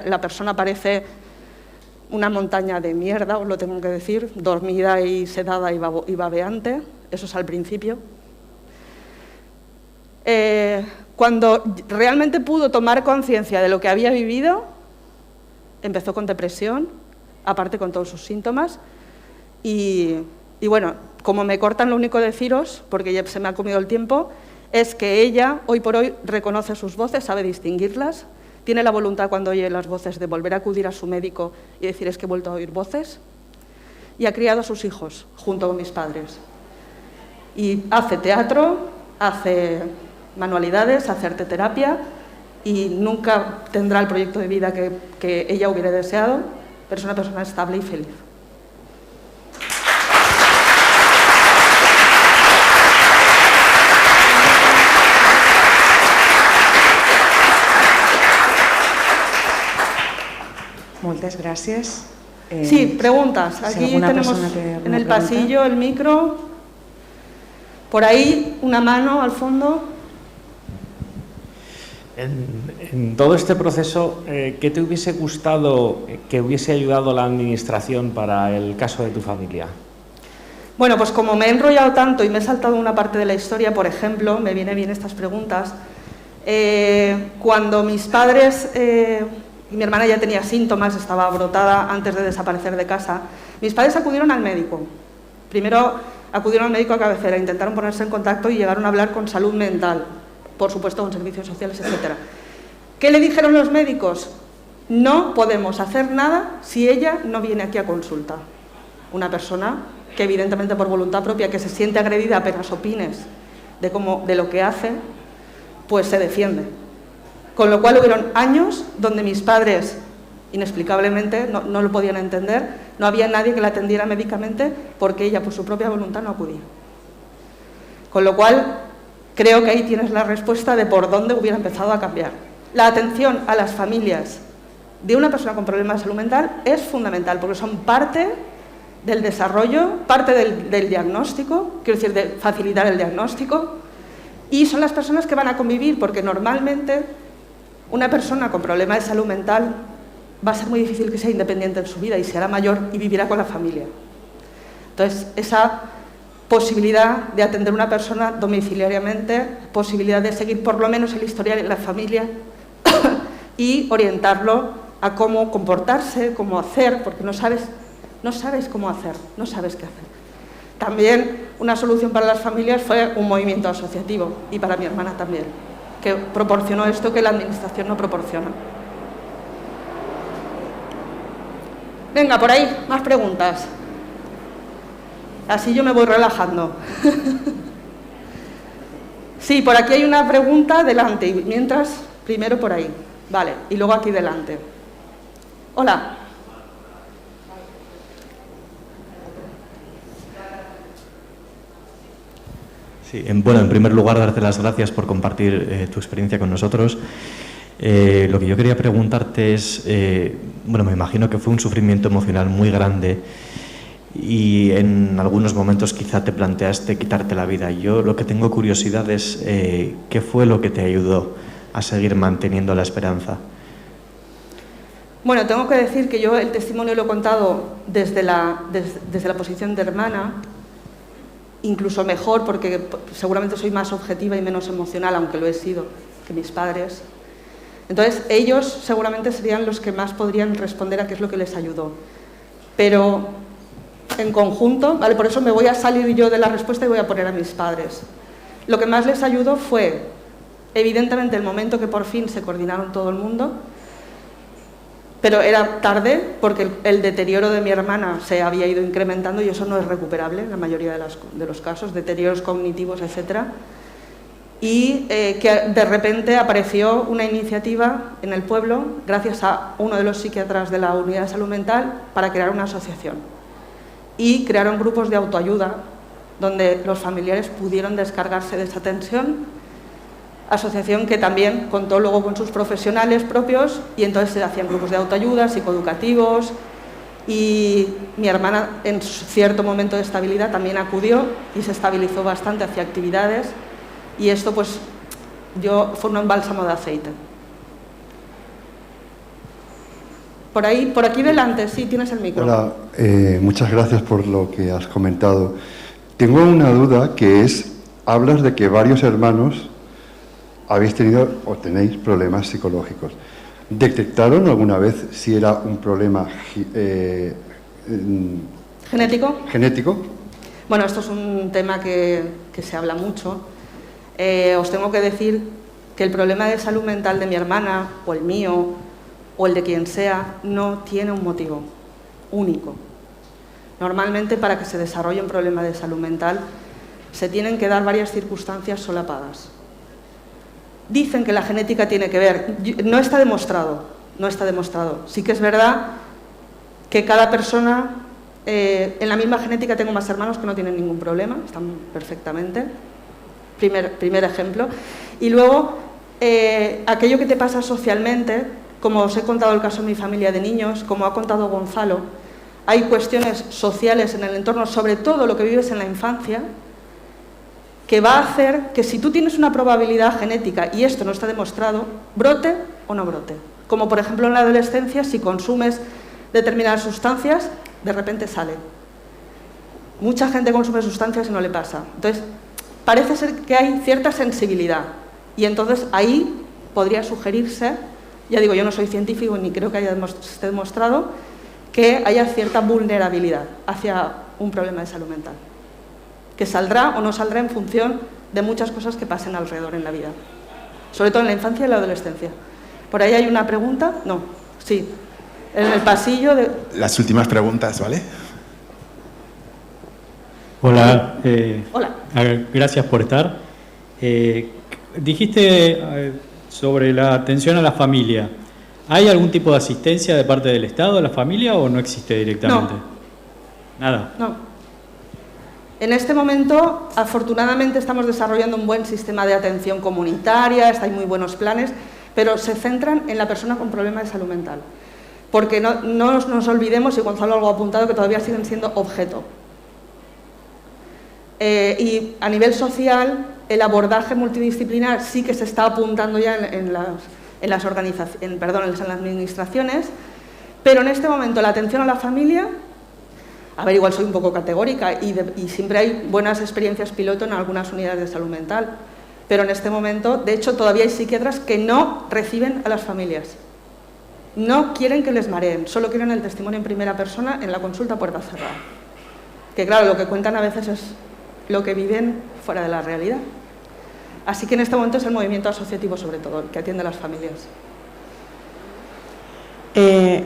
la persona parece una montaña de mierda, os lo tengo que decir, dormida y sedada y babeante. Eso es al principio. Cuando realmente pudo tomar conciencia de lo que había vivido, empezó con depresión, aparte con todos sus síntomas, y bueno, como me cortan, lo único deciros, porque ya se me ha comido el tiempo, es que ella, hoy por hoy, reconoce sus voces, sabe distinguirlas, tiene la voluntad cuando oye las voces de volver a acudir a su médico y decir, es que he vuelto a oír voces, y ha criado a sus hijos junto con mis padres. Y hace teatro, hace manualidades, hace arteterapia y nunca tendrá el proyecto de vida que ella hubiera deseado, pero es una persona estable y feliz. Moltes gràcies. Sí, preguntas. Aquí alguna tenemos persona que en alguna el pregunta. pasillo el micro. Por ahí, una mano al fondo. En todo este proceso, ¿qué te hubiese gustado que hubiese ayudado la Administración para el caso de tu familia? Bueno, pues como me he enrollado tanto y me he saltado una parte de la historia, por ejemplo, me vienen bien estas preguntas. Cuando mis padres, mi hermana ya tenía síntomas, estaba brotada antes de desaparecer de casa, mis padres acudieron al médico. Primero acudieron al médico a cabecera, intentaron ponerse en contacto y llegaron a hablar con salud mental, por supuesto con servicios sociales, etc. ¿Qué le dijeron los médicos? No podemos hacer nada si ella no viene aquí a consulta. Una persona que evidentemente por voluntad propia, que se siente agredida apenas opines de lo que hace, pues se defiende. Con lo cual hubieron años donde mis padres, inexplicablemente, no lo podían entender, no había nadie que la atendiera médicamente porque ella por su propia voluntad no acudía. Con lo cual, creo que ahí tienes la respuesta de por dónde hubiera empezado a cambiar. La atención a las familias de una persona con problemas de salud mental es fundamental porque son parte del desarrollo, parte del diagnóstico, quiero decir, de facilitar el diagnóstico, y son las personas que van a convivir porque normalmente una persona con problemas de salud mental va a ser muy difícil que sea independiente en su vida y se hará mayor y vivirá con la familia. Entonces, esa posibilidad de atender a una persona domiciliariamente, posibilidad de seguir por lo menos el historial en la familia y orientarlo a cómo comportarse, cómo hacer, porque no sabes cómo hacer, no sabes qué hacer. También una solución para las familias fue un movimiento asociativo y para mi hermana también, que proporcionó esto que la Administración no proporciona. Venga, por ahí, más preguntas. Así yo me voy relajando. Sí, por aquí hay una pregunta delante, y mientras, primero por ahí. Vale, y luego aquí delante. Hola. Sí, bueno, en primer lugar, darte las gracias por compartir tu experiencia con nosotros. Lo que yo quería preguntarte es, bueno, me imagino que fue un sufrimiento emocional muy grande y en algunos momentos quizá te planteaste quitarte la vida. Yo lo que tengo curiosidad es qué fue lo que te ayudó a seguir manteniendo la esperanza. Bueno, tengo que decir que yo el testimonio lo he contado desde la posición de hermana, incluso mejor porque seguramente soy más objetiva y menos emocional, aunque lo he sido, que mis padres. Entonces, ellos seguramente serían los que más podrían responder a qué es lo que les ayudó. Pero en conjunto, ¿vale? Por eso me voy a salir yo de la respuesta y voy a poner a mis padres. Lo que más les ayudó fue, evidentemente, el momento que por fin se coordinaron todo el mundo, pero era tarde porque el deterioro de mi hermana se había ido incrementando y eso no es recuperable en la mayoría de los casos, deterioros cognitivos, etcétera. Y que de repente apareció una iniciativa en el pueblo, gracias a uno de los psiquiatras de la Unidad de Salud Mental, para crear una asociación. Y crearon grupos de autoayuda, donde los familiares pudieron descargarse de esa tensión. Asociación que también contó luego con sus profesionales propios y entonces se hacían grupos de autoayuda, psicoeducativos y mi hermana en cierto momento de estabilidad también acudió y se estabilizó bastante hacia actividades y esto pues fue un bálsamo de aceite. Por ahí, por aquí delante, sí, tienes el micro. Hola, muchas gracias por lo que has comentado. Tengo una duda que es, hablas de que varios hermanos habéis tenido o tenéis problemas psicológicos. ¿Detectaron alguna vez si era un problema genético? Bueno, esto es un tema que se habla mucho. Os tengo que decir que el problema de salud mental de mi hermana, o el mío, o el de quien sea, no tiene un motivo único. Normalmente, para que se desarrolle un problema de salud mental, se tienen que dar varias circunstancias solapadas. Dicen que la genética tiene que ver, no está demostrado, Sí que es verdad que cada persona, en la misma genética tengo más hermanos que no tienen ningún problema, están perfectamente, primer ejemplo. Y luego, aquello que te pasa socialmente, como os he contado el caso de mi familia de niños, como ha contado Gonzalo, hay cuestiones sociales en el entorno, sobre todo lo que vives en la infancia, que va a hacer que si tú tienes una probabilidad genética, y esto no está demostrado, brote o no brote. Como por ejemplo en la adolescencia, si consumes determinadas sustancias, de repente sale. Mucha gente consume sustancias y no le pasa. Entonces, parece ser que hay cierta sensibilidad. Y entonces ahí podría sugerirse, ya digo, yo no soy científico ni creo que esté demostrado, que haya cierta vulnerabilidad hacia un problema de salud mental, que saldrá o no saldrá en función de muchas cosas que pasen alrededor en la vida, sobre todo en la infancia y la adolescencia. ¿Por ahí hay una pregunta? No, sí, en el pasillo de... Las últimas preguntas, ¿vale? Hola. Hola. Gracias por estar. Dijiste sobre la atención a la familia. ¿Hay algún tipo de asistencia de parte del Estado a la familia o no existe directamente? No. Nada. No. En este momento, afortunadamente, estamos desarrollando un buen sistema de atención comunitaria, hay muy buenos planes, pero se centran en la persona con problemas de salud mental. Porque no nos olvidemos, y Gonzalo algo ha apuntado, que todavía siguen siendo objeto. Y a nivel social, el abordaje multidisciplinar sí que se está apuntando ya en las administraciones, pero en este momento la atención a la familia, a ver, igual soy un poco categórica y siempre hay buenas experiencias piloto en algunas unidades de salud mental, pero en este momento, de hecho, todavía hay psiquiatras que no reciben a las familias. No quieren que les mareen, solo quieren el testimonio en primera persona en la consulta a puerta cerrada. Que claro, lo que cuentan a veces es lo que viven fuera de la realidad. Así que en este momento es el movimiento asociativo, sobre todo, el que atiende a las familias.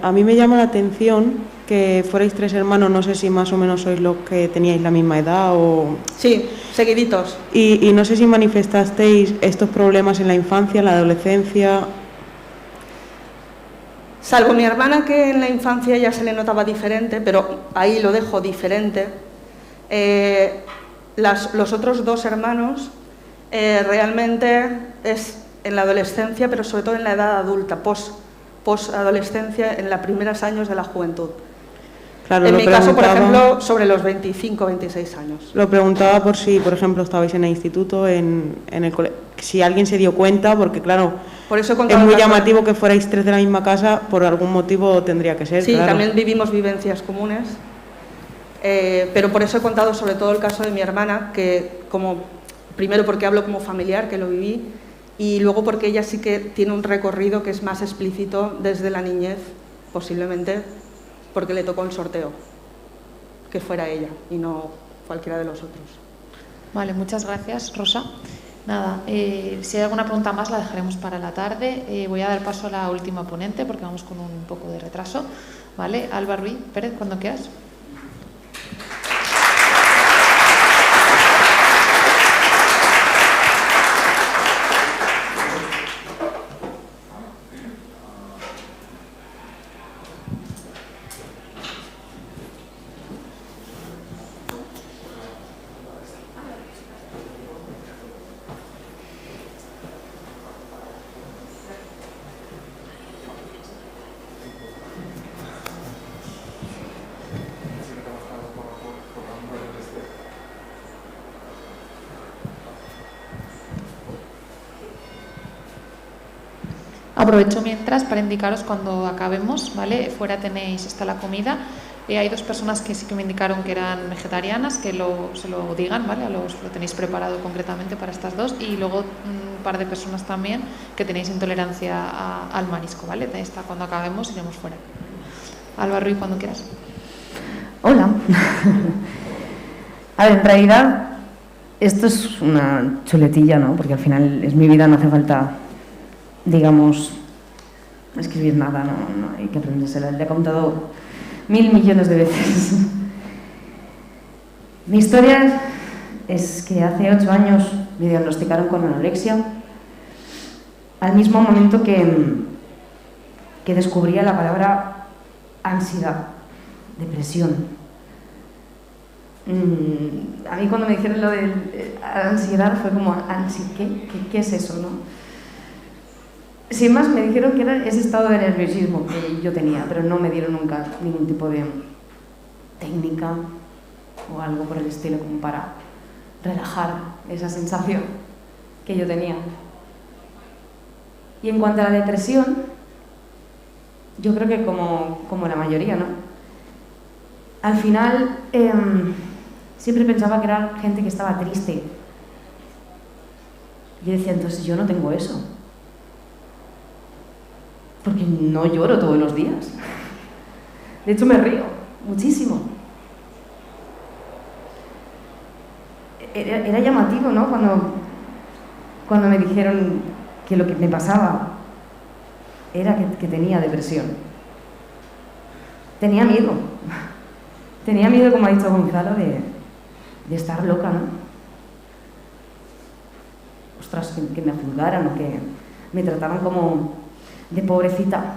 A mí me llama la atención que fuerais 3 hermanos, no sé si más o menos sois los que teníais la misma edad o... Sí, seguiditos. Y no sé si manifestasteis estos problemas en la infancia, en la adolescencia... Salvo mi hermana, que en la infancia ya se le notaba diferente, pero ahí lo dejo diferente. Los otros 2 hermanos realmente es en la adolescencia, pero sobre todo en la edad adulta, post-adolescencia, en los primeros años de la juventud. Claro, en mi caso, por ejemplo, sobre los 25 o 26 años. Lo preguntaba por si, por ejemplo, estabais en el instituto, en el colegio, si alguien se dio cuenta, porque claro, por eso es muy llamativo que fuerais 3 de la misma casa, por algún motivo tendría que ser. Sí, claro. También vivimos vivencias comunes, pero por eso he contado sobre todo el caso de mi hermana, que primero porque hablo como familiar, que lo viví, y luego porque ella sí que tiene un recorrido que es más explícito desde la niñez, posiblemente porque le tocó el sorteo, que fuera ella y no cualquiera de los otros. Vale, muchas gracias, Rosa. Nada, si hay alguna pregunta más la dejaremos para la tarde. Voy a dar paso a la última ponente porque vamos con un poco de retraso. Vale, Alba Ruiz Pérez, cuando quieras. Aprovecho mientras para indicaros cuando acabemos, ¿vale? Fuera está la comida. Hay 2 personas que sí que me indicaron que eran vegetarianas, que se lo digan, ¿vale? Lo tenéis preparado concretamente para estas 2. Y luego un par de personas también que tenéis intolerancia al marisco, ¿vale? Cuando acabemos iremos fuera. Alba Ruiz, cuando quieras. Hola. A ver, en realidad esto es una chuletilla, ¿no? Porque al final es mi vida, no hace falta, digamos, escribir nada, no hay que aprendérsela. Le he contado 1000 millones de veces. Mi historia es que hace 8 años me diagnosticaron con anorexia, al mismo momento que descubría la palabra ansiedad, depresión. A mí cuando me dijeron lo de ansiedad fue como, ¿qué es eso, no? Sin más, me dijeron que era ese estado de nerviosismo que yo tenía, pero no me dieron nunca ningún tipo de técnica o algo por el estilo como para relajar esa sensación que yo tenía. Y en cuanto a la depresión, yo creo que como la mayoría, ¿no? Al final siempre pensaba que era gente que estaba triste. Yo decía, entonces yo no tengo eso. Porque no lloro todos los días. De hecho me río muchísimo. Era llamativo, ¿no? Cuando me dijeron que lo que me pasaba era que tenía depresión. Tenía miedo. Tenía miedo, como ha dicho Gonzalo, de estar loca, ¿no? Ostras, que me juzgaran o que me trataran como de pobrecita.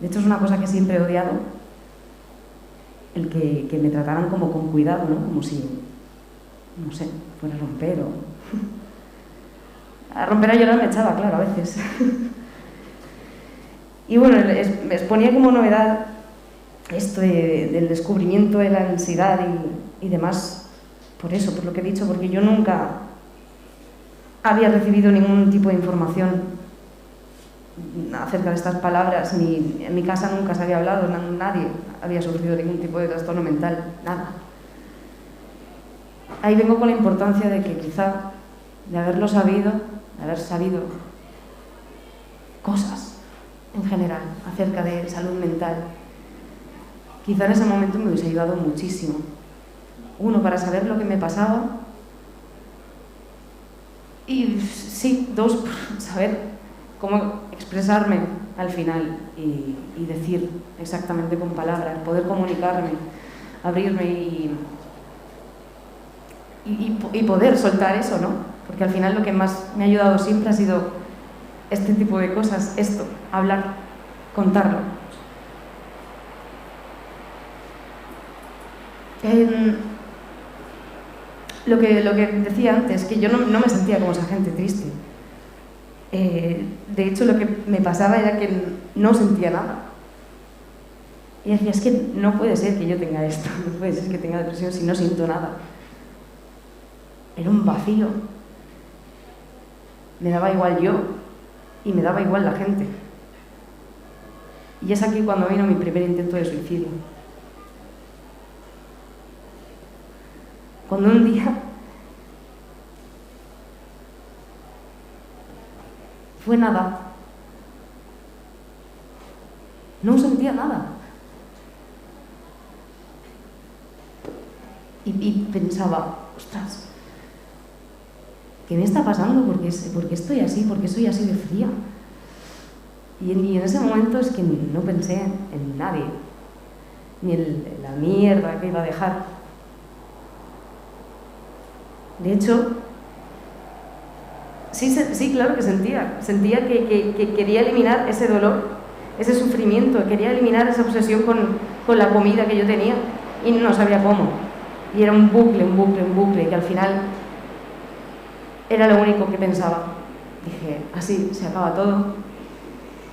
De hecho, es una cosa que siempre he odiado, el que me trataran como con cuidado, ¿no? Como si, no sé, fuera a romper o... A romper a llorar me echaba, claro, a veces. Y bueno, me exponía como novedad esto del descubrimiento de la ansiedad y demás, por eso, por lo que he dicho, porque yo nunca había recibido ningún tipo de información acerca de estas palabras, ni en mi casa nunca se había hablado, nadie había sufrido ningún tipo de trastorno mental, nada. Ahí vengo con la importancia de que quizá, de haber sabido cosas en general acerca de salud mental, quizá en ese momento me hubiese ayudado muchísimo. Uno, para saber lo que me pasaba, y sí, dos, por saber cómo expresarme al final y decir exactamente con palabras, poder comunicarme, abrirme y poder soltar eso, ¿no? Porque al final lo que más me ha ayudado siempre ha sido este tipo de cosas, esto, hablar, contarlo. Lo que decía antes, que yo no me sentía como esa gente triste. De hecho, lo que me pasaba era que no sentía nada. Y decía, es que no puede ser que yo tenga esto, no puede ser que tenga depresión si no siento nada. Era un vacío. Me daba igual yo y me daba igual la gente. Y es aquí cuando vino mi primer intento de suicidio. Cuando un día fue nada. No sentía nada. Y pensaba, ostras, ¿qué me está pasando? ¿Por qué estoy así? ¿Por qué soy así de fría? Y en ese momento es que no pensé en nadie, ni en la mierda que iba a dejar. De hecho, sí, claro que sentía que quería eliminar ese dolor, ese sufrimiento, quería eliminar esa obsesión con la comida que yo tenía y no sabía cómo. Y era un bucle, que al final era lo único que pensaba. Dije, así se acaba todo,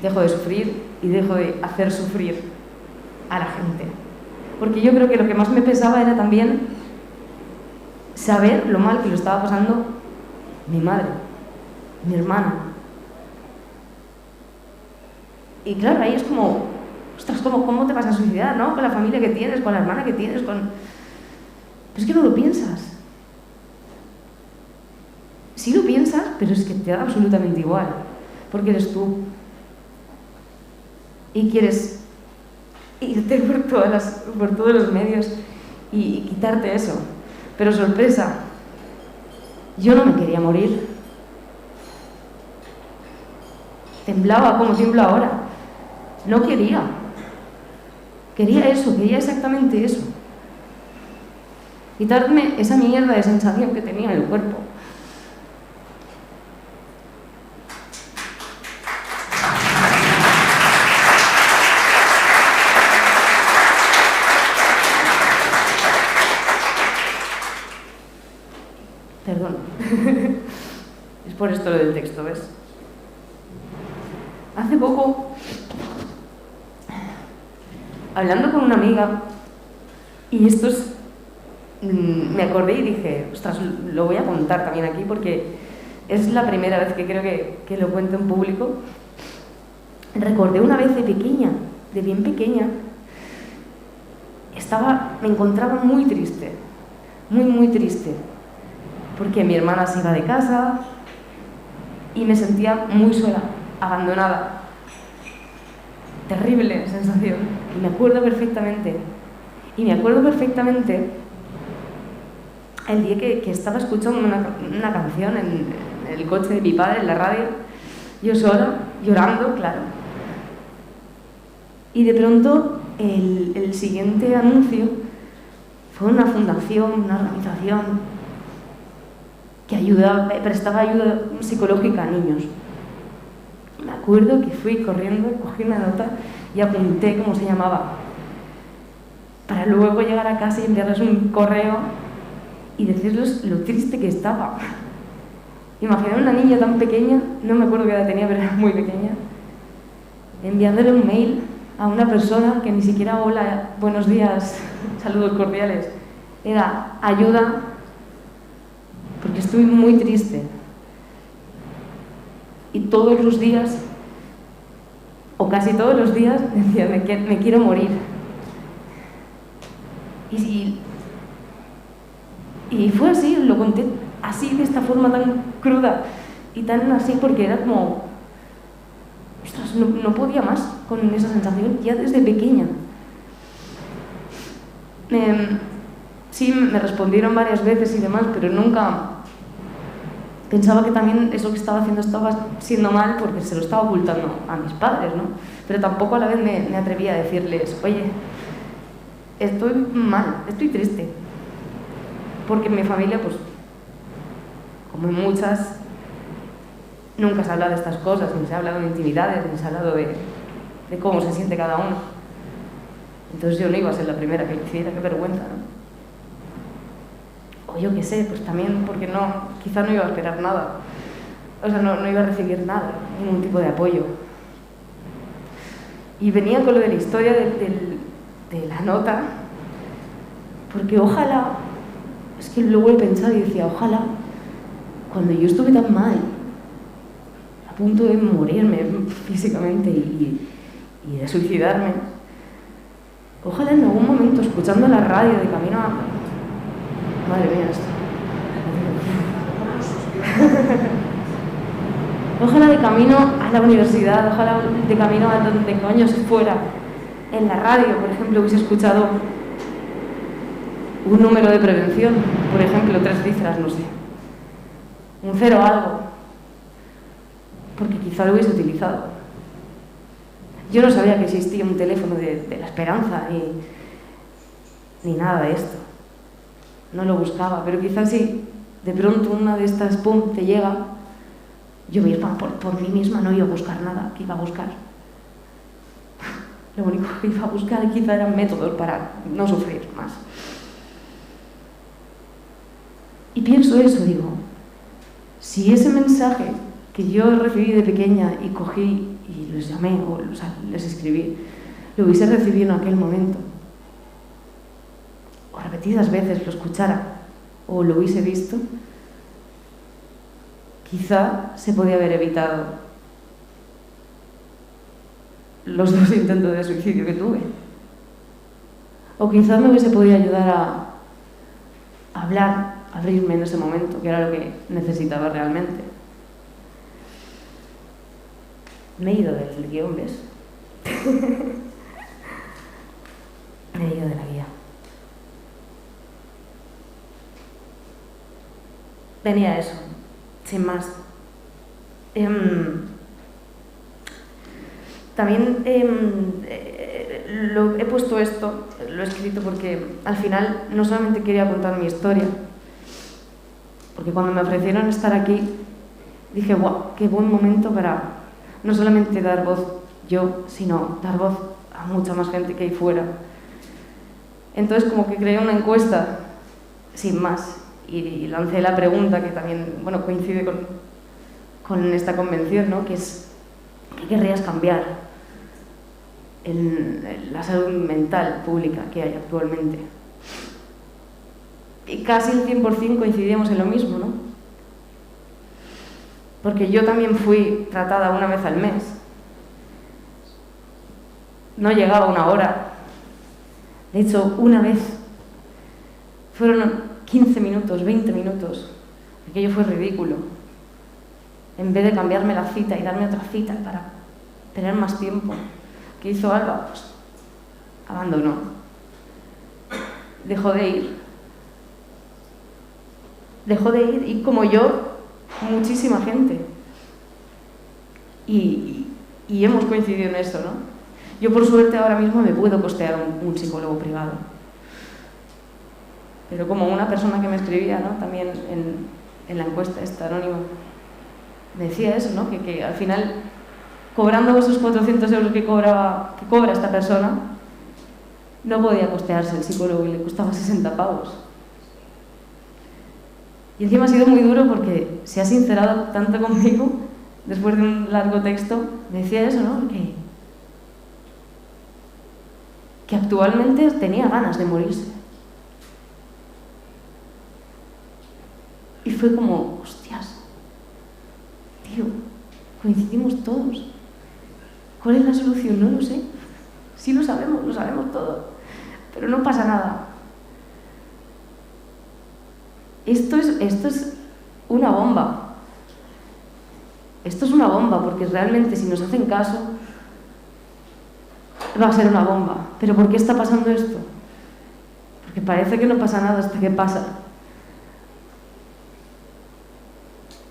dejo de sufrir y dejo de hacer sufrir a la gente. Porque yo creo que lo que más me pesaba era también saber lo mal que lo estaba pasando mi madre, mi hermana. Y claro, ahí es como, ostras, ¿cómo te vas a suicidar, no? Con la familia que tienes, con la hermana que tienes, Pero es que no lo piensas. Sí lo piensas, pero es que te da absolutamente igual, porque eres tú. Y quieres irte por todos los medios y quitarte eso. Pero sorpresa, yo no me quería morir. Temblaba como tiemblo ahora. No quería. Quería eso, quería exactamente eso. Quitarme esa mierda de sensación que tenía en el cuerpo. Perdón. Es por esto lo del texto, ¿ves? Hace poco, hablando con una amiga, Y esto es... me acordé y dije, ostras, lo voy a contar también aquí porque es la primera vez que creo que lo cuento en público. Recordé una vez de pequeña, de bien pequeña, me encontraba muy triste, muy triste, porque mi hermana se iba de casa y me sentía muy sola, abandonada. Terrible sensación. Y me acuerdo perfectamente. Y me acuerdo perfectamente el día que estaba escuchando una canción en el coche de mi padre, en la radio, yo sola, llorando, claro. Y de pronto el siguiente anuncio fue una fundación, una organización que prestaba ayuda psicológica a niños. Me acuerdo que fui corriendo, cogí una nota y apunté cómo se llamaba, para luego llegar a casa y enviarles un correo y decirles lo triste que estaba. Imaginar una niña tan pequeña, no me acuerdo qué edad tenía, pero era muy pequeña, enviándole un mail a una persona que ni siquiera hola, buenos días, saludos cordiales, era ayuda, porque estoy muy triste. Y todos los días, o casi todos los días, decía, me quiero morir. Y fue así, lo conté así, de esta forma tan cruda y tan así, porque era como, ostras, no podía más con esa sensación ya desde pequeña. Sí, me respondieron varias veces y demás, pero nunca pensaba que también eso que estaba haciendo estaba siendo mal porque se lo estaba ocultando a mis padres, ¿no? Pero tampoco a la vez me atrevía a decirles, oye, estoy mal, estoy triste. Porque en mi familia, pues, como en muchas, nunca se habla de estas cosas, ni se ha hablado de intimidades, ni se ha hablado de cómo se siente cada uno. Entonces yo no iba a ser la primera que lo hiciera, qué vergüenza, ¿no? O yo qué sé, pues también porque quizá no iba a esperar nada. O sea, no iba a recibir nada, ningún tipo de apoyo. Y venía con lo de la historia de la nota, porque ojalá, es que luego he pensado y decía, ojalá, cuando yo estuve tan mal, a punto de morirme físicamente y de suicidarme, ojalá en algún momento, escuchando la radio de camino a... Madre mía, esto. Ojalá de camino a la universidad, ojalá de camino a donde coño se fuera, en la radio, por ejemplo, hubiese escuchado un número de prevención, por ejemplo, 3 cifras, no sé, un 0 algo, porque quizá lo hubiese utilizado. Yo no sabía que existía un teléfono de la esperanza ni nada de esto. No lo buscaba, pero quizás si de pronto una de estas, pum, te llega, yo misma por mí misma no iba a buscar nada. ¿Qué iba a buscar? Lo único que iba a buscar quizá eran métodos para no sufrir más. Y pienso eso, digo, si ese mensaje que yo recibí de pequeña y cogí y les llamé, o sea, les escribí, lo hubiese recibido en aquel momento, o repetidas veces lo escuchara, o lo hubiese visto, quizá se podía haber evitado los 2 intentos de suicidio que tuve. O quizá me hubiese podido ayudar a hablar, a abrirme en ese momento, que era lo que necesitaba realmente. Me he ido del guión, ¿ves? Me he ido de la guía. Venía a eso, sin más. También he puesto esto, lo he escrito porque al final no solamente quería contar mi historia, porque cuando me ofrecieron estar aquí dije, guau, qué buen momento para no solamente dar voz yo, sino dar voz a mucha más gente que hay fuera. Entonces como que creé una encuesta, sin más, y lancé la pregunta que también, bueno, coincide con esta convención, ¿no? Que es, ¿qué querrías cambiar en la salud mental pública que hay actualmente? y casi el 100% coincidíamos en lo mismo, ¿no? Porque yo también fui tratada una vez al mes. No llegaba una hora. De hecho, una vez fueron 15 minutos, 20 minutos. Aquello fue ridículo. En vez de cambiarme la cita y darme otra cita para tener más tiempo, ¿qué hizo Alba? Pues abandonó. Dejó de ir. Dejó de ir, y como yo, muchísima gente. Y hemos coincidido en eso, ¿no? Yo, por suerte, ahora mismo me puedo costear un psicólogo privado. Pero como una persona que me escribía, ¿no?, también en la encuesta esta anónima, me decía eso, ¿no?, que al final, cobrando esos 400 euros que cobra esta persona, no podía costearse el psicólogo y le costaba 60 pavos. Y encima ha sido muy duro porque se ha sincerado tanto conmigo, después de un largo texto, me decía eso, ¿no?, que actualmente tenía ganas de morirse. Y fue como, hostias, tío, coincidimos todos. ¿Cuál es la solución? No lo sé. Sí lo sabemos todo. Pero no pasa nada. Esto es una bomba. Esto es una bomba, porque realmente si nos hacen caso, va a ser una bomba. ¿Pero por qué está pasando esto? Porque parece que no pasa nada hasta que pasa.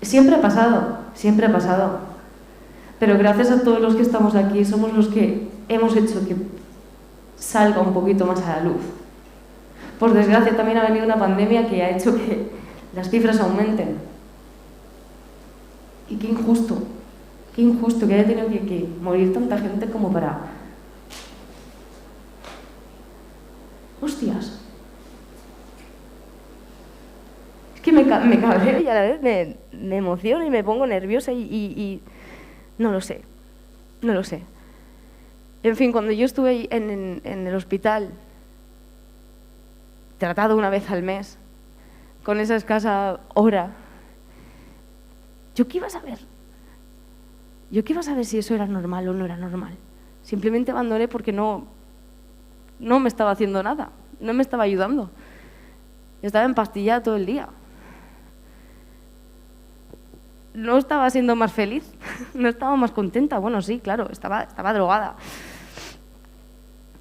Siempre ha pasado. Pero gracias a todos los que estamos aquí, somos los que hemos hecho que salga un poquito más a la luz. Por desgracia, también ha venido una pandemia que ha hecho que las cifras aumenten. Y qué injusto que haya tenido que morir tanta gente como para... ¡Hostias! Es que me cabreo y a la vez me emociono y me pongo nerviosa y no lo sé. En fin, cuando yo estuve ahí en el hospital, tratado una vez al mes, con esa escasa hora, ¿yo qué iba a saber? ¿Yo qué iba a saber si eso era normal o no era normal? Simplemente abandoné porque no me estaba haciendo nada, no me estaba ayudando. Estaba empastillada todo el día. No estaba siendo más feliz, no estaba más contenta. Bueno, sí, claro, estaba drogada.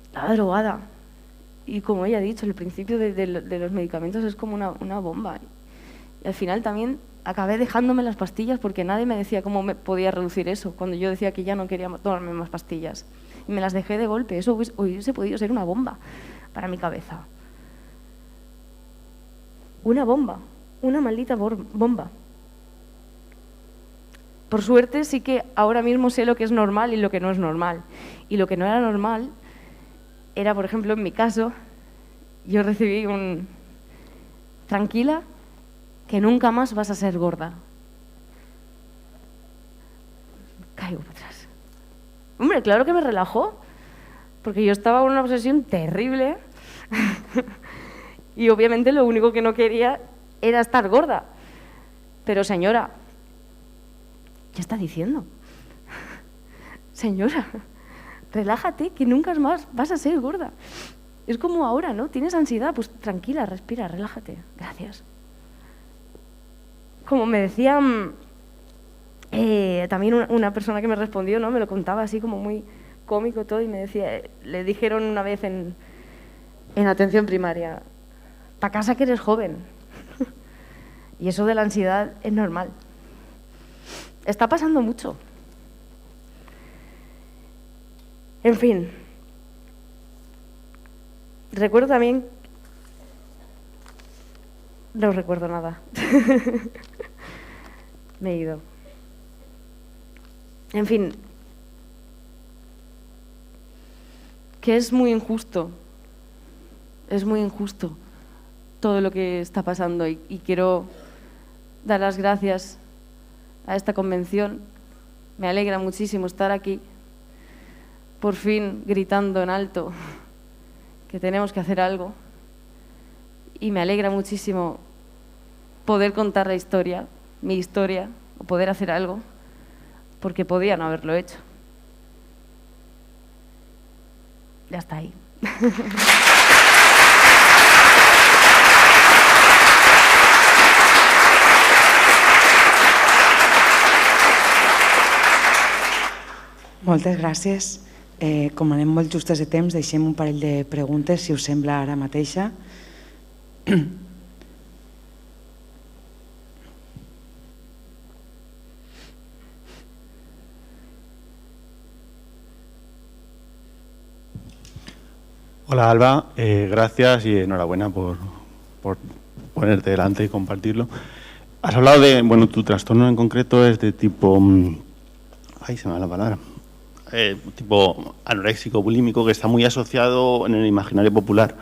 Estaba drogada. Y como ella ha dicho, el principio de los medicamentos es como una bomba. Y al final también acabé dejándome las pastillas porque nadie me decía cómo me podía reducir eso, cuando yo decía que ya no quería tomarme más pastillas. Y me las dejé de golpe. Eso hubiese podido ser una bomba para mi cabeza. Una bomba, una maldita bomba. Por suerte sí que ahora mismo sé lo que es normal y lo que no es normal. Y lo que no era normal era, por ejemplo, en mi caso, yo recibí un... Tranquila, que nunca más vas a ser gorda. Caigo para atrás. Hombre, claro que me relajó, porque yo estaba en una obsesión terrible y obviamente lo único que no quería era estar gorda. Pero señora, ¿qué está diciendo? Señora, relájate, que nunca más vas a ser gorda. Es como ahora, ¿no? ¿Tienes ansiedad? Pues tranquila, respira, relájate. Gracias. Como me decía también una persona que me respondió, ¿no? Me lo contaba así como muy cómico todo y me decía, le dijeron una vez en atención primaria, pa' casa que eres joven. Y eso de la ansiedad es normal. Está pasando mucho. En fin. Recuerdo también... No recuerdo nada. Me he ido. En fin. Que es muy injusto. Es muy injusto todo lo que está pasando y quiero dar las gracias a esta convención. Me alegra muchísimo estar aquí, por fin gritando en alto que tenemos que hacer algo y me alegra muchísimo poder contar la historia, mi historia, o poder hacer algo, porque podía no haberlo hecho. Ya está ahí. Moltes gràcies. Com anem molt justes de temps, deixem un parell de preguntes, si us sembla ara mateixa. Hola Alba, gracias y enhorabuena por ponerte delante y compartirlo. Has hablado de, bueno, tu trastorno en concreto es de tipo, ay, se me va la palabra, tipo anoréxico, bulímico, que está muy asociado en el imaginario popular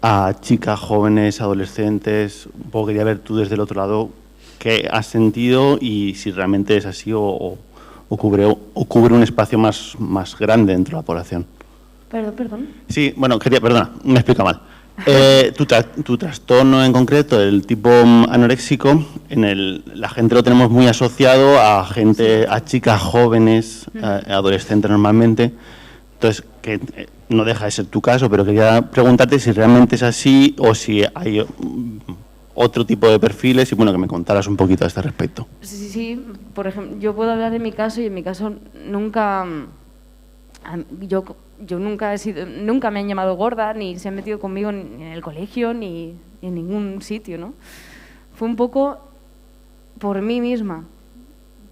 a chicas, jóvenes, adolescentes. Un poco quería ver tú desde el otro lado qué has sentido y si realmente es así o cubre un espacio más grande dentro de la población. Perdón. Sí, bueno, perdona, me explica mal. Tu trastorno en concreto, el tipo anoréxico, la gente lo tenemos muy asociado a chicas jóvenes, adolescentes normalmente. Entonces, que no deja de ser tu caso, pero quería preguntarte si realmente es así o si hay otro tipo de perfiles y bueno, que me contaras un poquito a este respecto. Sí, por ejemplo, yo puedo hablar de mi caso y en mi caso nunca... Yo nunca me han llamado gorda, ni se han metido conmigo ni en el colegio, ni en ningún sitio, ¿no? Fue un poco por mí misma,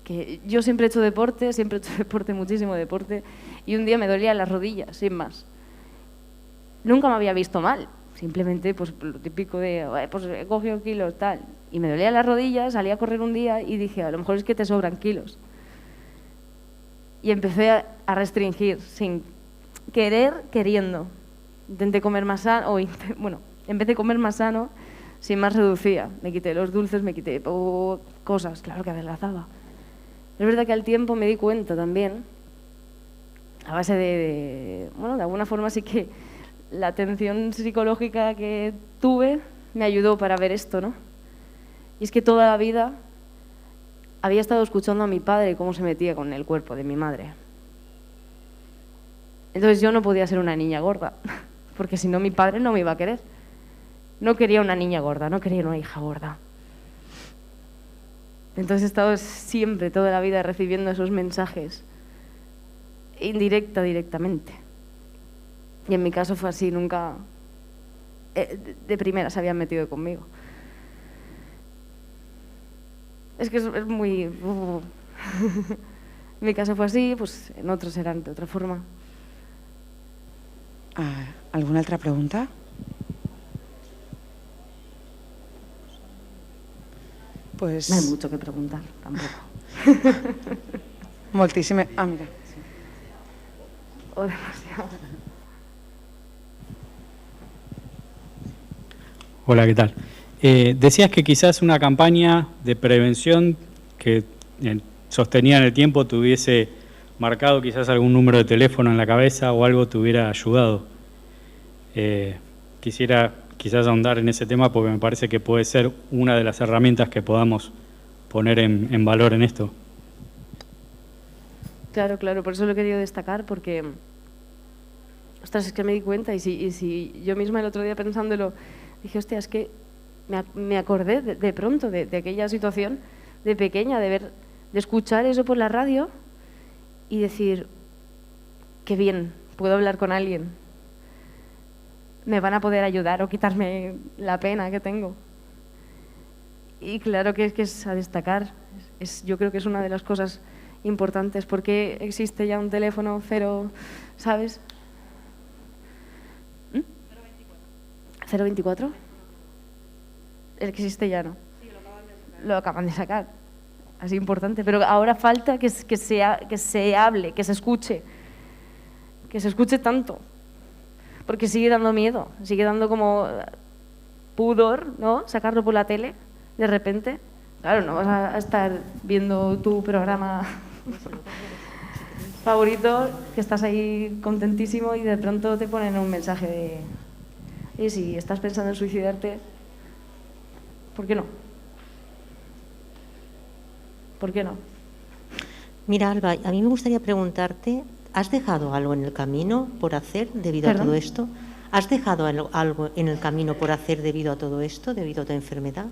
que yo siempre he hecho deporte, muchísimo deporte, y un día me dolían las rodillas, sin más. Nunca me había visto mal, simplemente pues lo típico de, pues he cogido kilos, tal, y me dolían las rodillas, salí a correr un día y dije, a lo mejor es que te sobran kilos. Y empecé a restringir, sin querer, queriendo. Intenté comer más sano, empecé a comer más sano, sin más reducía. Me quité los dulces, me quité cosas, claro que adelgazaba. Es verdad que al tiempo me di cuenta también, a base de alguna forma sí que la atención psicológica que tuve me ayudó para ver esto, ¿no? Y es que toda la vida había estado escuchando a mi padre cómo se metía con el cuerpo de mi madre. Entonces yo no podía ser una niña gorda, porque si no mi padre no me iba a querer. No quería una niña gorda, no quería una hija gorda. Entonces he estado siempre, toda la vida, recibiendo esos mensajes, directamente. Y en mi caso fue así, nunca de primera se habían metido conmigo. Es que es muy... En mi caso fue así, pues en otros eran de otra forma. ¿Alguna otra pregunta? Pues... No hay mucho que preguntar, tampoco. Moltísime... mira. O demasiado. Hola, ¿qué tal? Decías que quizás una campaña de prevención que sostenida en el tiempo te hubiese marcado quizás algún número de teléfono en la cabeza o algo te hubiera ayudado. Quisiera quizás ahondar en ese tema porque me parece que puede ser una de las herramientas que podamos poner en valor en esto. Claro, por eso lo he querido destacar porque, ostras, es que me di cuenta y si yo misma el otro día pensándolo dije, hostia, es que me acordé de pronto de aquella situación de pequeña, de escuchar eso por la radio y decir, qué bien, puedo hablar con alguien, me van a poder ayudar o quitarme la pena que tengo. Y claro que es a destacar, yo creo que es una de las cosas importantes, porque existe ya un teléfono cero, ¿sabes? 024. El que existe ya no. Sí, lo acaban de sacar. Así importante. Pero ahora falta que se hable, que se escuche tanto. Porque sigue dando miedo, sigue dando como pudor, ¿no? Sacarlo por la tele, de repente. Claro, no vas a estar viendo tu programa favorito, que estás ahí contentísimo y de pronto te ponen un mensaje Y si estás pensando en suicidarte, ¿por qué no? ¿Por qué no? Mira, Alba, a mí me gustaría preguntarte, ¿has dejado algo en el camino por hacer debido a todo esto? ¿Has dejado algo en el camino por hacer debido a todo esto, debido a tu enfermedad?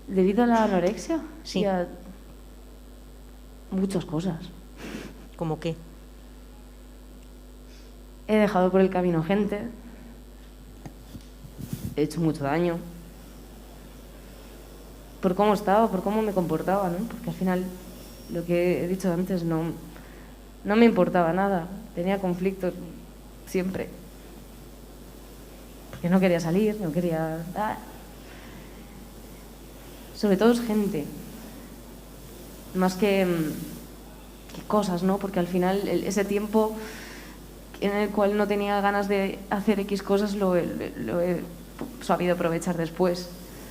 ¿Debido a la anorexia? Sí. Y a muchas cosas. ¿Cómo qué? He dejado por el camino gente. He hecho mucho daño. Por cómo estaba, por cómo me comportaba, ¿no? Porque al final, lo que he dicho antes, no me importaba nada. Tenía conflictos siempre. Porque no quería salir, no quería... Sobre todo es gente. Más que cosas, ¿no? Porque al final ese tiempo en el cual no tenía ganas de hacer X cosas lo he sabido aprovechar después.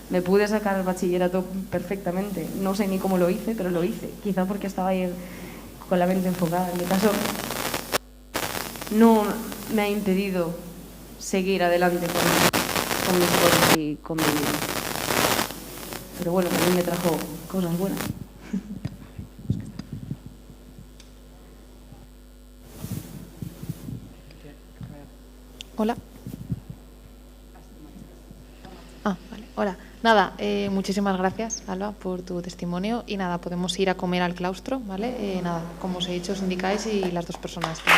Me pude sacar el bachillerato perfectamente. No sé ni cómo lo hice, pero lo hice. Quizá porque estaba ahí con la mente enfocada. En mi caso, no me ha impedido seguir adelante con mis cosas y con mi vida. Pero bueno, también me trajo cosas buenas. Hola. Vale. Hola. Nada, muchísimas gracias, Alba, por tu testimonio. Y nada, podemos ir a comer al claustro, ¿vale? Nada, como os he dicho, os indicáis y las dos personas que...